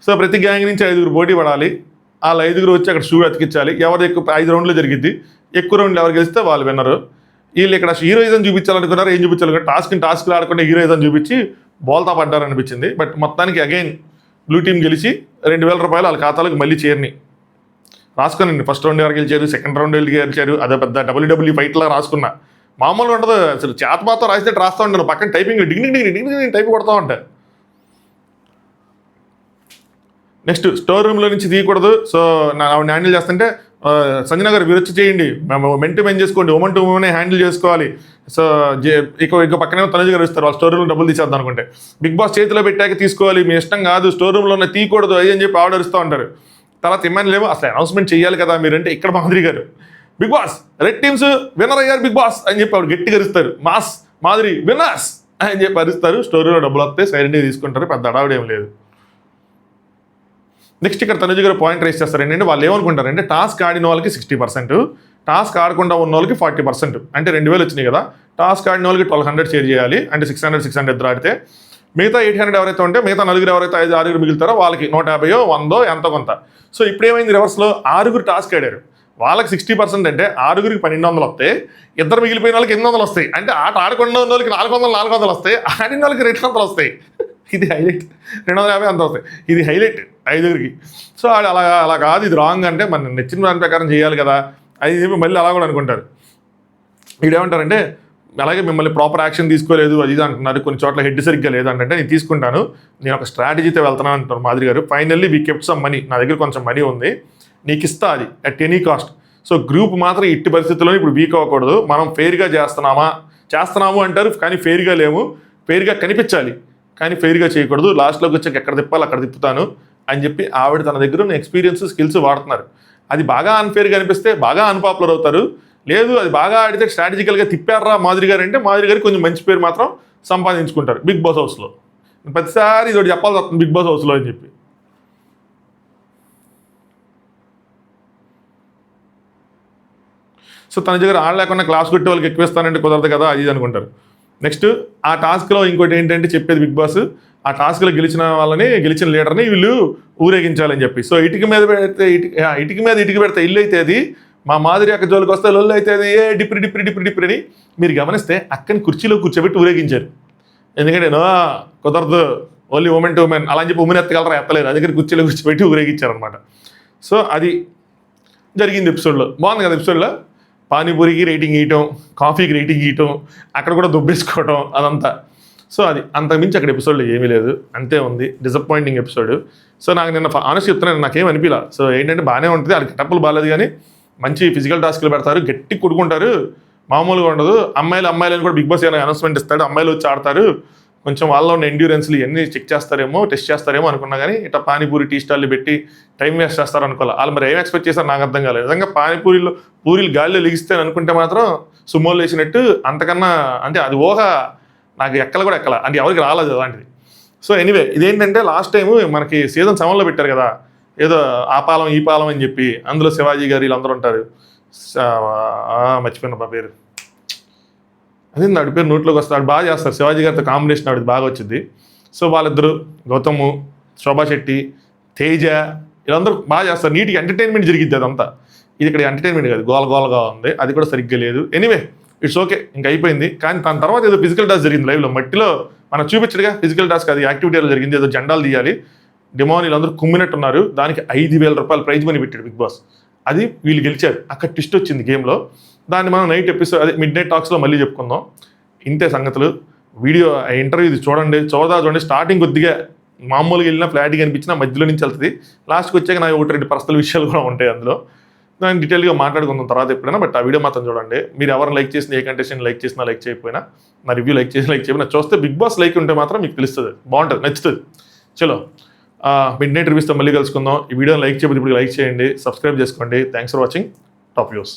[SPEAKER 1] సో ప్రతి గ్యాంగ్ నుంచి 5 పోటీ పడాలి, వాళ్ళ 5 వచ్చి అక్కడ షూ అతికించాలి. ఎవరు ఎక్కువ 5 రౌండ్లు జరిగిద్ది, ఎక్కువ రౌండ్లు ఎవరు గెలిస్తే వాళ్ళు విన్నరు. వీళ్ళు ఇక్కడ హీరోయిజం చూపించాలనుకున్నారు, ఏం చూపించాలనుకున్నారు, టాస్క్లు ఆడకుండా హీరోయిజం చూపించి బోల్తా పడ్డారు అనిపించింది. బట్ మొత్తానికి అగైన్ బ్లూ టీం గెలిచి 2,000 రూపాయలు వాళ్ళ ఖాతాలకు మళ్ళీ చేరిని రాసుకున్నాను. ఫస్ట్ రౌండ్ ఎవరు గెలిచారు, సెకండ్ రౌండ్ వెళ్ళి గెలిచారు, అదే పెద్ద WWE ఫైట్లా రాసుకున్నా. మామూలుగా ఉండదు అసలు, చేతపాతో రాస్తే రాస్తూ ఉంటాను, పక్కన టైపింగ్ డిగ్నింగ్ టైప్ కొడతా ఉంటాయి. నెక్స్ట్ స్టోర్ రూమ్లో నుంచి తీయకూడదు. సో ఆవిడ హ్యాండిల్ చేస్తుంటే సంజన గారు మీరు వచ్చి చేయండి, మెన్ టు మెన్ చేసుకోండి, ఉమెన్ టు ఉమెన్ హ్యాండిల్ చేసుకోవాలి. సో ఇక పక్కనే తనుజ గారు ఇస్తారు వాళ్ళు స్టోర్ రూమ్లో డబ్బులు తీసేద్దాం అనుకుంటే. బిగ్ బాస్ చేతిలో పెట్టాక తీసుకోవాలి, మీ ఇష్టం కాదు, స్టోర్ రూమ్లో ఉన్న తీయకూడదు అని చెప్పి ఆర్డర్ ఇస్తూ ఉంటారు. తర్వాత ఇమ్మలేమో అసలు అనౌన్స్మెంట్ చేయాలి కదా మీరంటే, ఇక్కడ మాధురి గారు Bigg Boss red teams winner అయ్యారు బిగ్ బాస్ అని చెప్పి ఆవిడ గట్టిగా అరుస్తారు, మాస్ మాధురి విన్నర్స్ అని చెప్పి అరుస్తారు. స్టోర్ రూమ్లో డబ్బులు వస్తే సైలెంట్గా తీసుకుంటారు, పెద్ద అడావిడేం లేదు. నెక్స్ట్ ఇక్కడ తనుజ గారు పాయింట్ రేస్ చేస్తారు ఏంటంటే, వాళ్ళు ఏమనుకుంటారంటే టాస్క్ ఆడిన వాళ్ళకి 60%, టాస్క్ ఆడకుండా ఉన్న వాళ్ళకి 40%, అంటే 2000 వచ్చినాయి కదా, టాస్క్ ఆడిన వాళ్ళకి 1200 షేర్ చేయాలి, అంటే 600 ఇద్దరు ఆడితే మిగతా 800 ఎవరైతే ఉంటే మిగతా నలుగురు ఎవరైతే 5-6 మిగులుతారో వాళ్ళకి 150 100 ఎంతో కొంత. సో ఇప్పుడు ఏమైంది రివర్స్లో, 6 టాస్క్ ఆడారు, వాళ్ళకి 60% అంటే 6కి 1200 వస్తాయి, ఇద్దరు మిగిలిపోయిన వాళ్ళకి 800 వస్తాయి, అంటే ఆట ఆడకుండా ఉన్న వాళ్ళకి 400 వస్తాయి, ఆడిన వాళ్ళకి 200 వస్తాయి. ఇది హైలైట్, 250 అంత వస్తాయి, ఇది హైలైట్ 5కి. సో అలా కాదు, ఇది రాంగ్, అంటే మన నచ్చిన దాని ప్రకారం చేయాలి కదా అది చెప్పి మళ్ళీ అలా కూడా అనుకుంటారు. వీడేమంటారంటే అలాగే మిమ్మల్ని ప్రాపర్ యాక్షన్ తీసుకోలేదు అది ఇది అంటున్నారు, కొన్ని చోట్ల హెడ్ సరిగ్గా లేదు అంటే నేను తీసుకుంటాను, నేను ఒక స్ట్రాటజీతో వెళ్తున్నాను అంటారు మాధురి గారు. Finally we kept some money, నా దగ్గర కొంచెం మనీ ఉంది, నీకు ఇస్తా అది at any cost. So group మాత్రం ఇట్టి పరిస్థితుల్లో ఇప్పుడు వీక్ అవ్వకూడదు, మనం ఫెయిర్గా చేస్తున్నాము అంటారు కానీ ఫెయిర్గా లేము, ఫెయిర్గా కనిపించాలి కానీ ఫెయిర్గా చేయకూడదు, లాస్ట్లోకి వచ్చాక ఎక్కడ తిప్పాలి అక్కడ తిప్పుతాను అని చెప్పి ఆవిడ తన దగ్గర ఉన్న ఎక్స్పీరియన్స్ స్కిల్స్ వాడుతున్నారు. అది బాగా అన్ఫేర్గా అనిపిస్తే బాగా అన్పాపులర్ అవుతారు, లేదు అది బాగా ఆడితే స్ట్రాటజికల్గా తిప్పారా మాధురి గారు అంటే మాధురి గారికి కొంచెం మంచి పేరు మాత్రం సంపాదించుకుంటారు బిగ్ బాస్ హౌస్లో. ప్రతిసారి ఇది చెప్పాల్సి వస్తుంది బిగ్ బాస్ హౌస్లో అని చెప్పి. సో తన దగ్గర ఆడలేకుండా క్లాస్ కొట్టి వాళ్ళకి ఎక్కువ ఇస్తానంటే కుదరదు కదా అది అనుకుంటారు. నెక్స్ట్ ఆ టాస్క్లో ఇంకోటి ఏంటంటే చెప్పేది బిగ్ బాస్, ఆ టాస్క్లో గెలిచిన లీడర్ని వీళ్ళు ఊరేగించాలని చెప్పి. సో ఇటుక మీద పెడితే ఇల్లు అయితే అది, మా మాధురి అక్క జోలికి వస్తే లొల్లు అయితే అది ఏ డిప్రి అని మీరు గమనిస్తే అక్కని కుర్చీలో కూర్చోబెట్టి ఊరేగించారు. ఎందుకంటే కుదరదు ఓన్లీ ఉమెన్ టు ఉమెన్ అలా అని చెప్పి ఉమెన్ ఎత్తగలరా, ఎత్తలేరు, అది దగ్గర కుర్చీలో కూర్చోబెట్టి ఊరేగించారనమాట. సో అది జరిగింది ఎపిసోడ్లో. బాగుంది కదా ఎపిసోడ్లో, పానీపూరికి రేటింగ్ ఇవ్వటం, కాఫీకి రేటింగ్ ఇవ్వటం, అక్కడ కూడా దుబ్బేసుకోవటం అదంతా. సో అది అంతకుమించి అక్కడ ఎపిసోడ్లో ఏమీ లేదు, అంతే ఉంది, డిసప్పాయింటింగ్ ఎపిసోడ్. సో నాకు నిన్న ఆనెస్ట్ చెప్తున్నాను, నాకేం అనిపించలా. సో ఏంటంటే బాగానే ఉంటుంది, అది గెటప్పులు బాగాలేదు కానీ మంచి ఫిజికల్ టాస్క్లు పెడతారు, గట్టి కొడుకుంటారు, మామూలుగా ఉండదు. అమ్మాయిలని కూడా బిగ్ బాస్ ఏమైనా అనౌన్స్మెంట్ ఇస్తాడు, అమ్మాయిలు వచ్చి ఆడతారు, కొంచెం వాళ్ళలో ఉన్న ఎండ్యూరెన్స్లు ఇవన్నీ చెక్ చేస్తారేమో, టెస్ట్ చేస్తారేమో అనుకున్నా కానీ ఇట్లా పానీపూరి టీ స్టాల్లు పెట్టి టైం వేస్ట్ చేస్తారు అనుకోవాలి. వాళ్ళు మరి ఏం ఎక్స్పెక్ట్ చేస్తారు నాకు అర్థం కాలేదు. నిజంగా పూరీలు గాలిలో లెగిస్తే అనుకుంటే మాత్రం సుమోలు వేసినట్టు అంతకన్నా అంటే అది ఊహ నాకు కూడా ఎక్కల, అంటే ఎవరికి రాలేదు అలాంటిది. సో ఎనీవే ఇదేంటంటే లాస్ట్ టైం మనకి సీజన్ 7లో పెట్టారు కదా, ఏదో ఆ పాలం ఈ పాలం అని చెప్పి, అందులో శివాజీ గారు వీళ్ళందరూ ఉంటారు, మర్చిపోయిన పేరు, అదే ఆడి పేరు నోట్లోకి వస్తాడు, బాగా చేస్తారు శివాజీ గారితో కాంబినేషన్ ఆవిడ బాగా వచ్చింది. సో వాళ్ళిద్దరు గౌతము, శోభా శెట్టి, తేజ వీళ్ళందరూ బాగా చేస్తారు, నీట్గా ఎంటర్టైన్మెంట్ జరిగిద్ది అదంతా. ఇది ఇక్కడ ఎంటర్టైన్మెంట్ కాదు, గోలగా ఉంది, అది కూడా సరిగ్గా లేదు. ఎనీవే ఇట్స్ ఓకే, ఇంకా అయిపోయింది. కానీ దాని తర్వాత ఏదో ఫిజికల్ టాస్క్ జరిగింది లైవ్లో, మట్టిలో మనకు చూపించడుగా ఫిజికల్ టాస్క్, అది యాక్టివిటీలో జరిగింది, ఏదో జెండాలు తీయాలి, డిమోన్ వీళ్ళందరూ కుమ్మినట్టున్నారు, దానికి 5,000 రూపాయలు ప్రైజ్ మనీ పెట్టాడు బిగ్ బాస్. అది వీళ్ళు గెలిచారు, అక్కడ ట్విస్ట్ వచ్చింది గేమ్లో. దాన్ని మనం నైట్ ఎపిసోడ్ అదే మిడ్ నైట్ టాక్స్లో మళ్ళీ చెప్పుకుందాం. ఇంతే సంగతులు. వీడియో ఇంటర్వ్యూ ఇది చూడండి. స్టార్టింగ్ కొద్దిగా మామూలుగా వెళ్ళినా ఫ్లాట్గా అనిపించినా మధ్యలో నుంచి వెళ్తుంది, లాస్ట్కి వచ్చాక నాకు 1-2 పర్సనల్ విషయాలు కూడా ఉంటాయి అందులో, దాన్ని డీటెయిల్గా మాట్లాడుకుందాం తర్వాత ఎప్పుడైనా. బట్ ఆ వీడియో మాత్రం చూడండి. మీరు ఎవరిని లైక్ చేసిన, ఏ కంటెస్టెంట్ లైక్ చేసినా లైక్ చేయకపోయినా, నా రివ్యూ లైక్ చేయకపోయినా చూస్తే బిగ్ బాస్ లైక్ ఉంటే మాత్రం మీకు తెలుస్తుంది, బాగుంటుంది, నచ్చుతుంది. చలో మిడ్ నైట్ రివ్యూస్తో మళ్ళీ కలుసుకుందాం. ఈ వీడియోని లైక్ చేయకపోతే ఇప్పుడు లైక్ చేయండి, సబ్స్క్రైబ్ చేసుకోండి. Thanks for watching top views.